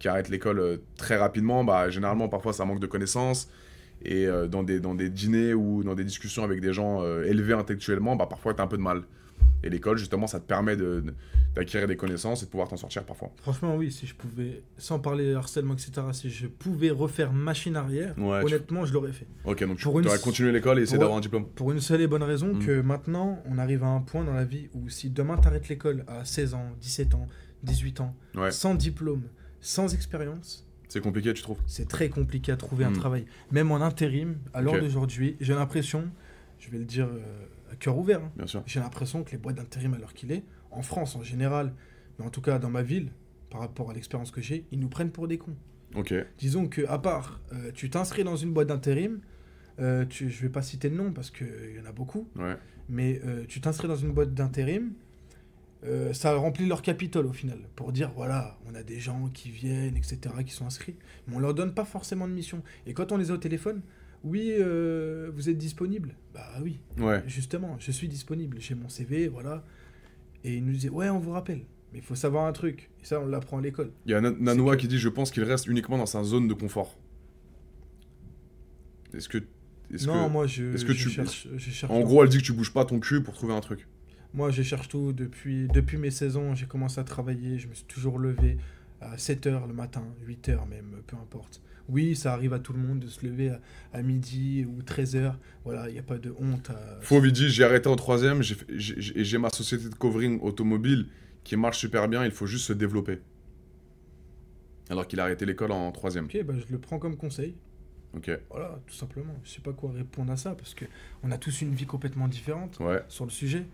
arrêtent l'école très rapidement. Bah, généralement, parfois, ça manque de connaissances. Et dans des dîners ou dans des discussions avec des gens élevés intellectuellement, bah, parfois, t'as un peu de mal. Et l'école, justement, ça te permet d'acquérir des connaissances et de pouvoir t'en sortir parfois. Franchement, oui, si je pouvais, sans parler harcèlement, etc., si je pouvais refaire machine arrière, Ouais, honnêtement, je l'aurais fait. Ok, donc tu Pour une- aurais continué l'école et essayé pour- d'avoir un diplôme. Pour une seule et bonne raison Mm. que maintenant, on arrive à un point dans la vie où si demain t'arrêtes l'école à 16 ans, 17 ans, 18 ans, Ouais. sans diplôme, sans expérience, C'est compliqué, tu trouves? c'est très compliqué à trouver un Mm. travail. Même en intérim, à l'heure Ok. d'aujourd'hui, j'ai l'impression, je vais le dire à cœur ouvert, hein, Bien sûr. j'ai l'impression que les boîtes d'intérim à l'heure qu'il est, en France en général, mais en tout cas dans ma ville, par rapport à l'expérience que j'ai, ils nous prennent pour des cons. Ok. Disons que à part, tu t'inscris dans une boîte d'intérim, je vais pas citer de nom parce qu'il y en a beaucoup, Ouais. mais tu t'inscris dans une boîte d'intérim, ça remplit leur Capitole au final, pour dire voilà, on a des gens qui viennent, etc., qui sont inscrits, mais on leur donne pas forcément de mission. Et quand on les a au téléphone, oui, vous êtes disponible? Bah oui, Ouais. justement, je suis disponible, j'ai mon CV, voilà. Et ils nous disaient ouais, on vous rappelle, mais il faut savoir un truc, et ça on l'apprend à l'école. Il y a Nanoa que- qui dit je pense qu'il reste uniquement dans sa zone de confort. Est-ce que. Non, moi est-ce que je tu- cherche, je cherche En tout. gros, elle dit que tu bouges pas ton cul pour trouver un truc. Moi, je cherche tout. Depuis mes 16 ans, j'ai commencé à travailler. Je me suis toujours levé à 7h le matin, 8h même, peu importe. Oui, ça arrive à tout le monde de se lever à midi ou 13h. Voilà, il n'y a pas de honte. Fauve dit j'ai arrêté en troisième et j'ai ma société de covering automobile qui marche super bien, il faut juste se développer. Alors qu'il a arrêté l'école en troisième. Ok, bah, je le prends comme conseil. Ok. Voilà, tout simplement. Je sais pas quoi répondre à ça parce que on a tous une vie complètement différente Ouais. sur le sujet.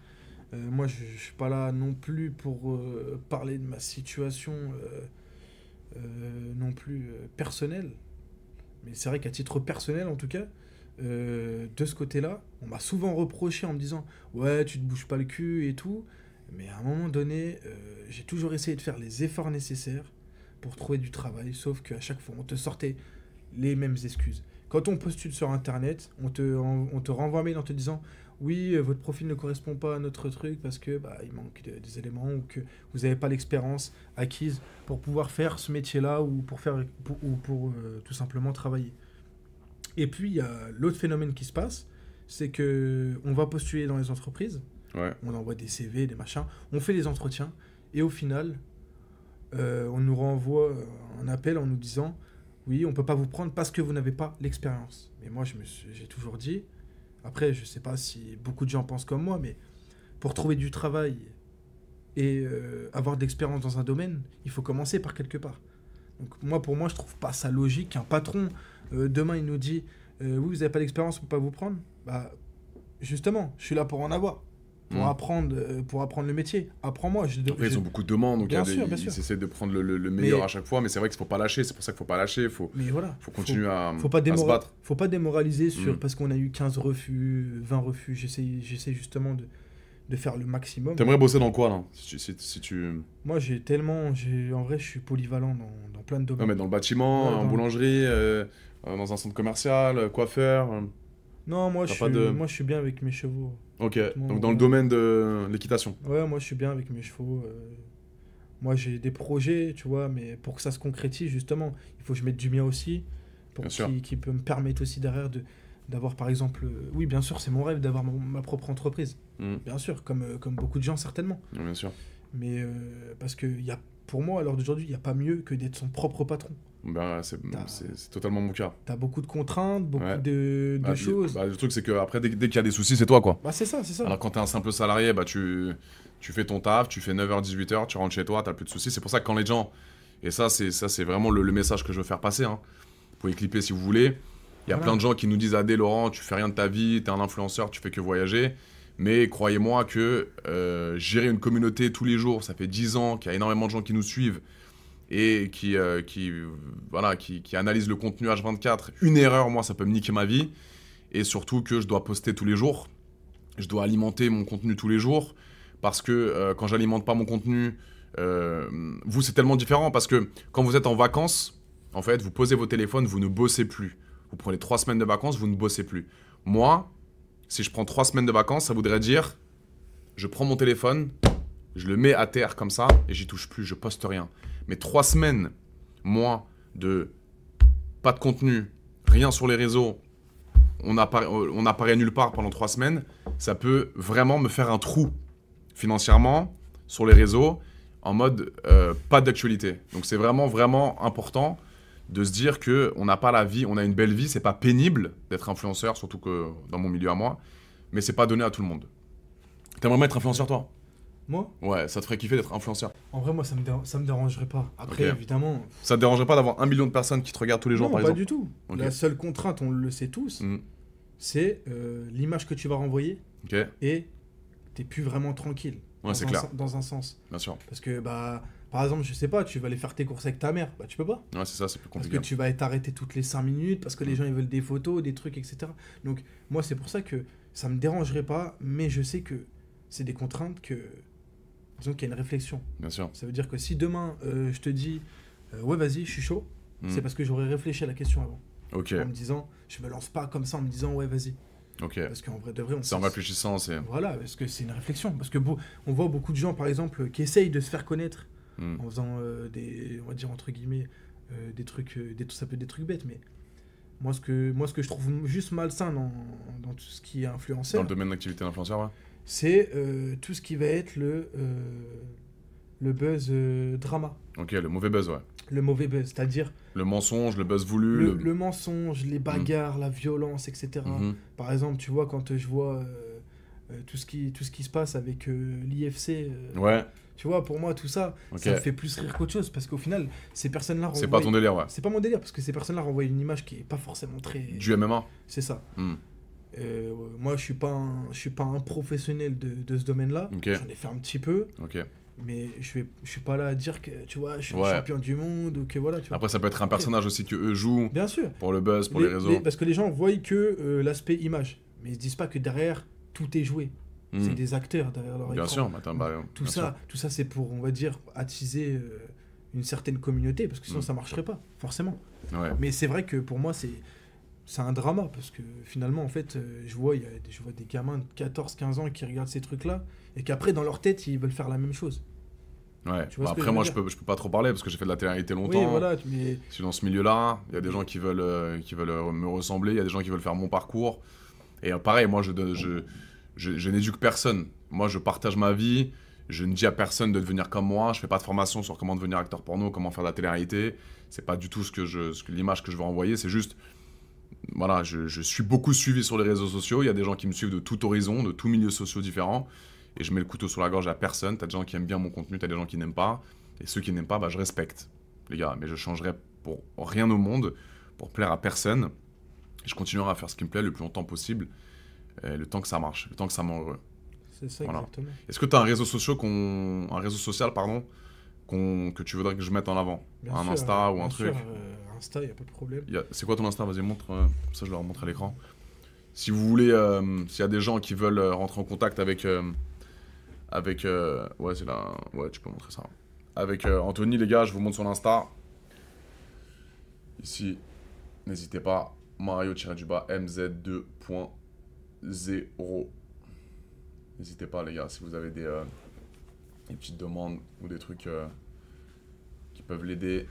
Moi, je suis pas là non plus pour parler de ma situation non plus personnelle. Mais c'est vrai qu'à titre personnel, en tout cas, de ce côté-là, on m'a souvent reproché en me disant ouais, tu te bouges pas le cul et tout. Mais à un moment donné, j'ai toujours essayé de faire les efforts nécessaires pour trouver du travail, sauf qu'à chaque fois, on te sortait les mêmes excuses. Quand on postule sur Internet, on te renvoie un mail en te disant oui, votre profil ne correspond pas à notre truc parce que bah, il manque des éléments ou que vous n'avez pas l'expérience acquise pour pouvoir faire ce métier-là ou pour tout simplement travailler. Et puis, il y a l'autre phénomène qui se passe, c'est que on va postuler dans les entreprises, Ouais. on envoie des CV, des machins, on fait les entretiens, et au final, on nous renvoie un appel en nous disant oui, on peut pas vous prendre parce que vous n'avez pas l'expérience. Mais moi, j'ai toujours dit, après, je sais pas si beaucoup de gens pensent comme moi, mais pour trouver du travail et avoir de l'expérience dans un domaine, il faut commencer par quelque part. Donc pour moi, je trouve pas ça logique qu'un patron, demain, il nous dit oui, vous n'avez pas d'expérience, on peut pas vous prendre. Bah, justement, je suis là pour en avoir. pour apprendre le métier. Apprends-moi. Après, ils ont beaucoup de demandes, donc Bien sûr, ils bien sûr. essaient de prendre le meilleur Mais- à chaque fois, mais c'est vrai qu'il ne faut pas lâcher, c'est pour ça qu'il ne faut pas lâcher, il faut, Mais voilà. faut continuer à Faut pas, se battre. faut pas démoraliser sur Mm. parce qu'on a eu 15 refus, 20 refus. J'essaie justement de faire le maximum. T'aimerais bosser dans quoi, là? Si tu... Moi, en vrai, je suis polyvalent dans plein de Non, domaines. mais dans le bâtiment, Ouais, en dans- boulangerie, dans un centre commercial, coiffeur... Non, T'as pas de- moi, je suis bien avec mes chevaux. Ok, Honnêtement, donc dans le ouais. domaine de l'équitation. Ouais, moi, je suis bien avec mes chevaux. Moi, j'ai des projets, tu vois, mais pour que ça se concrétise, justement, il faut que je mette du mien aussi, pour Bien sûr. qui peut me permettre aussi derrière d'avoir, par exemple... oui, bien sûr, c'est mon rêve d'avoir ma propre entreprise. Mm. Bien sûr, comme beaucoup de gens, certainement. Ouais, bien sûr. Mais parce que pour moi, à l'heure d'aujourd'hui, il n'y a pas mieux que d'être son propre patron. Ben, c'est totalement mon cas. Tu as beaucoup de contraintes, beaucoup Ouais. de Bah, choses. le truc, c'est que après, dès qu'il y a des soucis, c'est toi, quoi. Bah, c'est ça, c'est ça. Alors quand t'es un simple salarié, bah tu fais ton taf, tu fais 9h, 18h, tu rentres chez toi, t'as plus de soucis. C'est pour ça que quand les gens... Et ça, c'est vraiment le message que je veux faire passer. Hein. Vous pouvez clipper si vous voulez. Il y a Voilà. plein de gens qui nous disent « Adé, Laurent, tu fais rien de ta vie, t'es un influenceur, tu fais que voyager. » Mais croyez-moi que gérer une communauté tous les jours, ça fait 10 ans qu'il y a énormément de gens qui nous suivent et qui analysent le contenu H24. Une erreur, moi, ça peut me niquer ma vie. Et surtout que je dois poster tous les jours. Je dois alimenter mon contenu tous les jours. Parce que quand j'alimente pas mon contenu, vous, c'est tellement différent. Parce que quand vous êtes en vacances, en fait, vous posez vos téléphones, vous ne bossez plus. Vous prenez 3 semaines de vacances, vous ne bossez plus. Moi, si je prends 3 semaines de vacances, ça voudrait dire, je prends mon téléphone, je le mets à terre comme ça, et j'y touche plus, je poste rien. Mais 3 semaines, moi, de pas de contenu, rien sur les réseaux, on apparaît nulle part pendant 3 semaines, ça peut vraiment me faire un trou financièrement sur les réseaux, en mode pas d'actualité. Donc c'est vraiment, vraiment important de se dire qu'on n'a pas la vie, on a une belle vie, c'est pas pénible d'être influenceur, surtout que dans mon milieu à moi, mais c'est pas donné à tout le monde. T'aimerais bien être influenceur, toi? Moi, Ouais, ça te ferait kiffer d'être influenceur. en vrai, moi, ça me dérangerait pas. Après, Ok. évidemment... Ça te dérangerait pas d'avoir 1 million de personnes qui te regardent tous les jours, non, par pas exemple? du tout. Ok. La seule contrainte, on le sait tous, Mm. c'est l'image que tu vas renvoyer Ok, et t'es plus vraiment tranquille. ouais, c'est clair, Dans un sens. bien sûr. Parce que, par exemple, je sais pas, tu vas aller faire tes courses avec ta mère, tu peux pas. Ouais, c'est ça, c'est plus Parce compliqué. que tu vas être arrêté toutes les 5 minutes, parce que les Mm. gens ils veulent des photos, des trucs, etc. Donc, moi, c'est pour ça que ça me dérangerait pas, mais je sais que c'est des contraintes que. Disons qu'il y a une réflexion. Bien sûr. Ça veut dire que si demain, je te dis, ouais, vas-y, je suis chaud, Mm. c'est parce que j'aurais réfléchi à la question avant. Ok, En me disant, je me lance pas comme ça en me disant, ouais, vas-y. ok. Parce qu'en vrai de vrai, on C'est en sait- réfléchissant, c'est... Voilà, parce que c'est une réflexion. Parce que on voit beaucoup de gens, par exemple, qui essayent de se faire connaître Mm. en faisant on va dire entre guillemets, des trucs, ça peut être des trucs bêtes, mais moi ce que je trouve juste malsain dans tout ce qui est Dans influenceur, le domaine d'activité d'influenceur, ouais. c'est tout ce qui va être le buzz drama, Ok, le mauvais buzz, ouais. le mauvais buzz, c'est-à-dire Le mensonge, le buzz voulu, le mensonge, les bagarres, la violence, etc. Mhm. Par exemple, tu vois, quand je vois tout ce qui se passe avec l'IFC, Ouais, tu vois, pour moi, tout ça, ok. ça me fait plus rire qu'autre chose, parce qu'au final, ces personnes-là C'est pas ton délire, ouais. C'est pas mon délire, parce que ces personnes-là renvoient une image qui est pas forcément très... Du MMA? C'est ça. Mm. Moi, je suis pas un professionnel de ce domaine-là. Ok. J'en ai fait un petit peu, Ok. mais je suis pas là à dire que, tu vois, je suis Ouais. un champion du monde, ou que voilà, tu vois. Après, ça peut être un personnage aussi que eux jouent Bien sûr. pour le buzz, pour les réseaux. Parce que les gens voient que l'aspect image, mais ils se disent pas que derrière, tout est joué. Mm. C'est des acteurs derrière leur Bien écran. sûr, attends, Tout bien sûr. ça, c'est pour, on va dire, attiser une certaine communauté, parce que sinon Mm. ça marcherait pas, forcément. Ouais. Mais c'est vrai que pour moi, c'est un drama, parce que finalement, en fait, je vois des gamins de 14-15 ans qui regardent ces trucs-là, et qu'après, dans leur tête, ils veulent faire la même chose. Ouais. Tu vois Bah, ce que après, je moi, veux je peux pas trop parler parce que j'ai fait de la télé-réalité longtemps. Oui, voilà, mais Je suis dans ce milieu-là. Il y a des gens qui veulent me ressembler. Il y a des gens qui veulent faire mon parcours. Et pareil, moi, je n'éduque personne. Moi, je partage ma vie. Je ne dis à personne de devenir comme moi. Je fais pas de formation sur comment devenir acteur porno, comment faire de la télé-réalité. C'est pas du tout l'image que je veux envoyer. C'est juste, voilà, je suis beaucoup suivi sur les réseaux sociaux. Il y a des gens qui me suivent de tout horizon, de tout milieux sociaux différents. Et je mets le couteau sur la gorge à personne. T'as des gens qui aiment bien mon contenu, t'as des gens qui n'aiment pas. Et ceux qui n'aiment pas, bah, je respecte, les gars. Mais je changerai pour rien au monde, pour plaire à personne. Et je continuerai à faire ce qui me plaît le plus longtemps possible, le temps que ça marche, le temps que ça me rend heureux. C'est ça, Voilà. exactement. Est-ce que tu as un réseau social, pardon, que tu voudrais que je mette en avant? Bien Un sûr, Insta ou bien un sûr, truc? Insta, il n'y a pas de problème. C'est quoi ton Insta? Vas-y, montre. Comme ça, je leur montre à l'écran. Si vous voulez, s'il y a des gens qui veulent rentrer en contact ouais, c'est là. Ouais, tu peux montrer ça. Avec Anthony, les gars, je vous montre son Insta. Ici, n'hésitez pas. Mario-MZ2.0. N'hésitez pas, les gars, si vous avez des petites demandes ou des trucs qui peuvent l'aider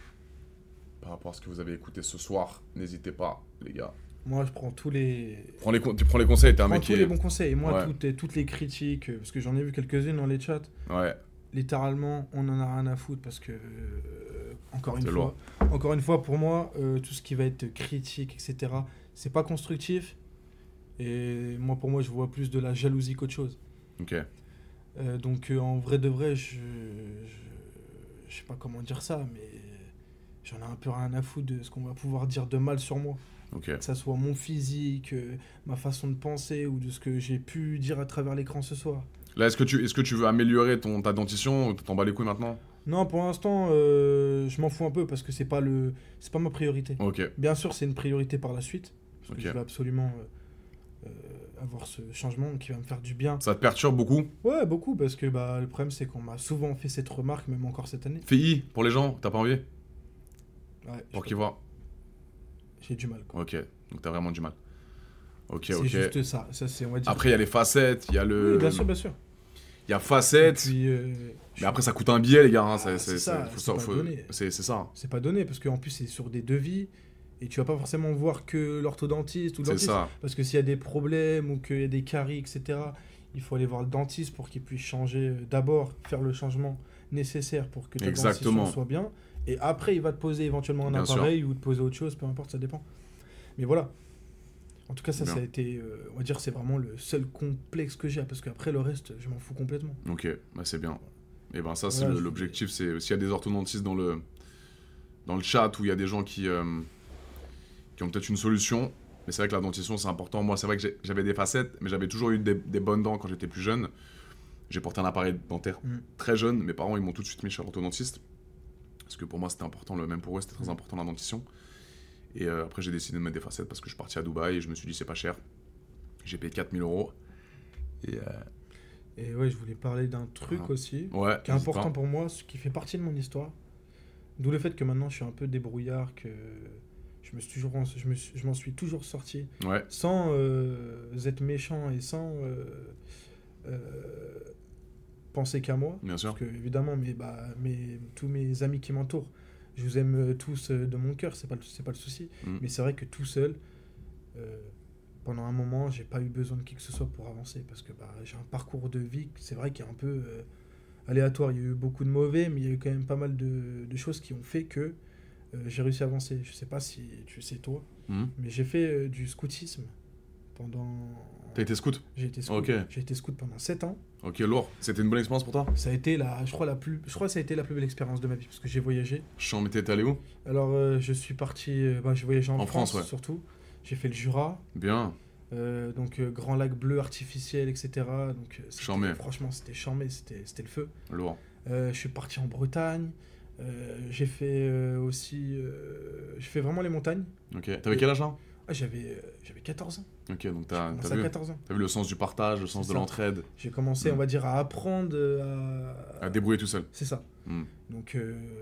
par rapport à ce que vous avez écouté ce soir. N'hésitez pas, les gars. Moi, je prends tous les... Tu prends les conseils, t'es un Je prends mec tous qui les est... bons conseils. Et moi, Ouais. toutes les critiques, parce que j'en ai vu quelques-unes dans les chats, Ouais, littéralement, on en a rien à foutre parce que, encore une c'est fois, pour moi, tout ce qui va être critique, etc., c'est pas constructif. Et moi, pour moi, je vois plus de la jalousie qu'autre chose. ok. Donc, en vrai de vrai, je sais pas comment dire ça, mais j'en ai un peu rien à foutre de ce qu'on va pouvoir dire de mal sur moi. Ok. Que ça soit mon physique, ma façon de penser ou de ce que j'ai pu dire à travers l'écran ce soir. Là, est-ce que tu veux améliorer ta dentition ou t'en bats les couilles maintenant? Non, pour l'instant, je m'en fous un peu parce que c'est pas ma priorité. Ok. Bien sûr, c'est une priorité par la suite parce que Ok. je vais absolument avoir ce changement qui va me faire du bien. Ça te perturbe beaucoup? Ouais, beaucoup parce que bah le problème c'est qu'on m'a souvent fait cette remarque, même encore cette année. Fais I pour les gens, t'as pas envie? Ouais, Pour je qu'ils peux- voient. j'ai du mal quoi. Ok. Donc t'as vraiment du mal. Ok, C'est ok. juste ça, c'est on va dire. Après, il y a les facettes, il y a le. Oui, bien sûr, bien sûr. Il y a Et facettes. puis, Mais après, ça coûte un billet, les gars. Hein. c'est ça, c'est pas donné. C'est ça. c'est pas donné parce qu'en plus c'est sur des devis et tu vas pas forcément voir que l'orthodontiste ou le C'est dentiste. ça. Parce que s'il y a des problèmes ou qu'il y a des caries, etc., il faut aller voir le dentiste pour qu'il puisse changer, d'abord faire le changement nécessaire pour que ta Exactement. dentition soit bien. Et après, il va te poser éventuellement un Bien appareil ou te poser autre chose, peu importe, ça dépend. Mais voilà. En tout cas, ça Bien. a été, on va dire, c'est vraiment le seul complexe que j'ai. Parce qu'après, le reste, je m'en fous complètement. Ok, bah c'est bien. Et ben ça, c'est Voilà, l'objectif. C'est s'il y a des orthodontistes dans le chat où il y a des gens qui ont peut-être une solution. Mais c'est vrai que la dentition, c'est important. Moi, c'est vrai que j'avais des facettes, mais j'avais toujours eu des bonnes dents quand j'étais plus jeune. J'ai porté un appareil dentaire très jeune. Mes parents, ils m'ont tout de suite mis chez l'orthodontiste. Parce que pour moi, c'était important, même pour eux, c'était très important la dentition. Et après, j'ai décidé de mettre des facettes parce que je suis parti à Dubaï et je me suis dit, c'est pas cher. J'ai payé 4 000 euros. Et Et ouais, je voulais parler d'un truc Voilà. aussi, ouais, qui est n'hésite important pas. pour moi, ce qui fait partie de mon histoire. D'où le fait que maintenant je suis un peu débrouillard, que je m'en suis toujours sorti Ouais, sans être méchant et sans euh, penser qu'à moi. bien sûr. Parce que évidemment, tous mes amis qui m'entourent, je vous aime tous de mon cœur, c'est pas le souci. Mm. Mais c'est vrai que tout seul, pendant un moment, j'ai pas eu besoin de qui que ce soit pour avancer. Parce que j'ai un parcours de vie, c'est vrai qu'il est un peu aléatoire. Il y a eu beaucoup de mauvais, mais il y a eu quand même pas mal de choses qui ont fait que j'ai réussi à avancer. Je sais pas si tu sais toi, Mm. mais j'ai fait du scoutisme pendant... T'as été scout? J'ai été scout. Ok. J'ai été scout pendant 7 ans. Ok, lourd. C'était une bonne expérience pour toi? Ça a été je crois que ça a été la plus belle expérience de ma vie parce que j'ai voyagé. Chant, mais t'es allé où? Alors je suis parti, j'ai voyagé en En France, France, ouais. surtout. J'ai fait le Jura, Bien. donc Grand Lac Bleu artificiel, etc. Donc Charmé. franchement c'était charmé, c'était le feu. Lourd. Je suis parti en Bretagne. J'ai fait aussi, j'ai fait vraiment les montagnes. Ok. T'avais quel âge là? Ah, j'avais 14 ans. Ok, donc J'ai t'as commencé à vu, 14 ans. t'as vu le sens du partage, le sens C'est de ça. l'entraide, J'ai commencé, Mm. on va dire, à apprendre à débrouiller tout seul. C'est ça. Mm. Donc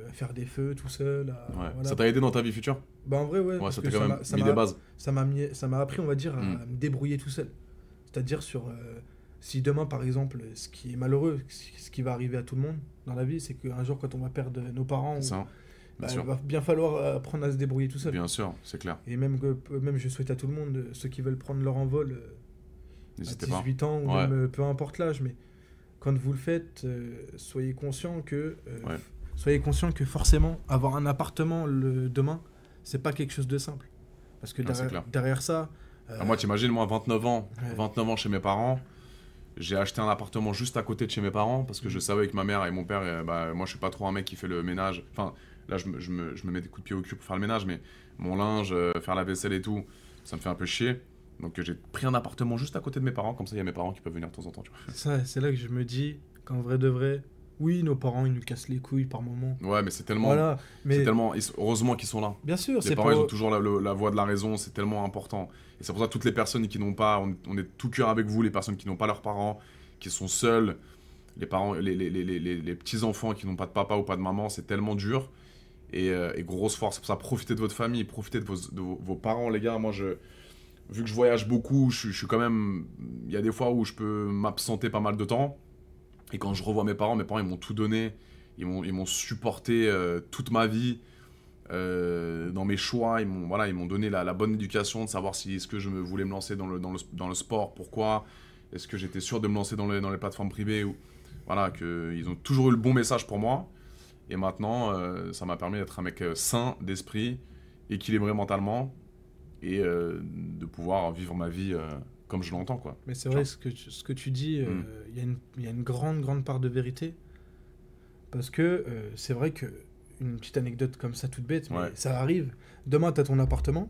à faire des feux tout seul. Ouais. Voilà. Ça t'a aidé dans ta vie future? Bah en vrai ouais. Ouais, parce ça que t'a quand même ça mis m'a- des bases. ça m'a appris on va dire à Mm. me débrouiller tout seul. C'est-à-dire sur si demain par exemple ce qui est malheureux, ce qui va arriver à tout le monde dans la vie, c'est qu'un jour quand on va perdre nos parents, C'est ça. Bien il sûr. va bien falloir apprendre à se débrouiller tout seul. Bien sûr, c'est clair. Et même je souhaite à tout le monde, ceux qui veulent prendre leur envol à N'hésitez pas. 18 ans ou Ouais. même peu importe l'âge, mais quand vous le faites, soyez conscient que Ouais. soyez conscient que forcément avoir un appartement demain, c'est pas quelque chose de simple. Parce que Ah, c'est clair. derrière ça, Moi, t'imagines, moi, 29 ans, Ouais. 29 ans chez mes parents, j'ai acheté un appartement juste à côté de chez mes parents parce que je savais que ma mère et mon père, moi, je suis pas trop un mec qui fait le ménage. Enfin, là, je me mets des coups de pied au cul pour faire le ménage, mais mon linge, faire la vaisselle et tout, ça me fait un peu chier. Donc j'ai pris un appartement juste à côté de mes parents, comme ça il y a mes parents qui peuvent venir de temps en temps. Tu Ça, c'est là que je me dis qu'en vrai de vrai, oui, nos parents, ils nous cassent les couilles par moment. vois. Ouais, mais c'est tellement, Voilà, mais heureusement qu'ils sont là. bien sûr, Les c'est parents, ils ont pour... toujours la voix de la raison, c'est tellement important. Et c'est pour ça que toutes les personnes qui n'ont pas, on est tout cœur avec vous, les personnes qui n'ont pas leurs parents, qui sont seuls, les parents, les petits-enfants qui n'ont pas de papa ou pas de maman, c'est tellement dur. Et grosse force, c'est pour ça, profitez de votre famille, profitez de vos parents, les gars. Moi, vu que je voyage beaucoup, je suis quand même... Il y a des fois où je peux m'absenter pas mal de temps. Et quand je revois mes parents, ils m'ont tout donné. Ils m'ont supporté toute ma vie. Dans mes choix, ils m'ont donné la bonne éducation de savoir si est-ce que je voulais me lancer dans le sport, pourquoi, est-ce que j'étais sûr de me lancer dans les plateformes privées, voilà, qu'ils ont toujours eu le bon message pour moi. Et maintenant, ça m'a permis d'être un mec sain d'esprit, équilibré mentalement, et de pouvoir vivre ma vie comme je l'entends, quoi. Mais c'est vrai, ce que tu dis, il y a une grande, grande part de vérité. Parce que c'est vrai que une petite anecdote comme ça, toute bête, mais Ouais. ça arrive. Demain, tu as ton appartement.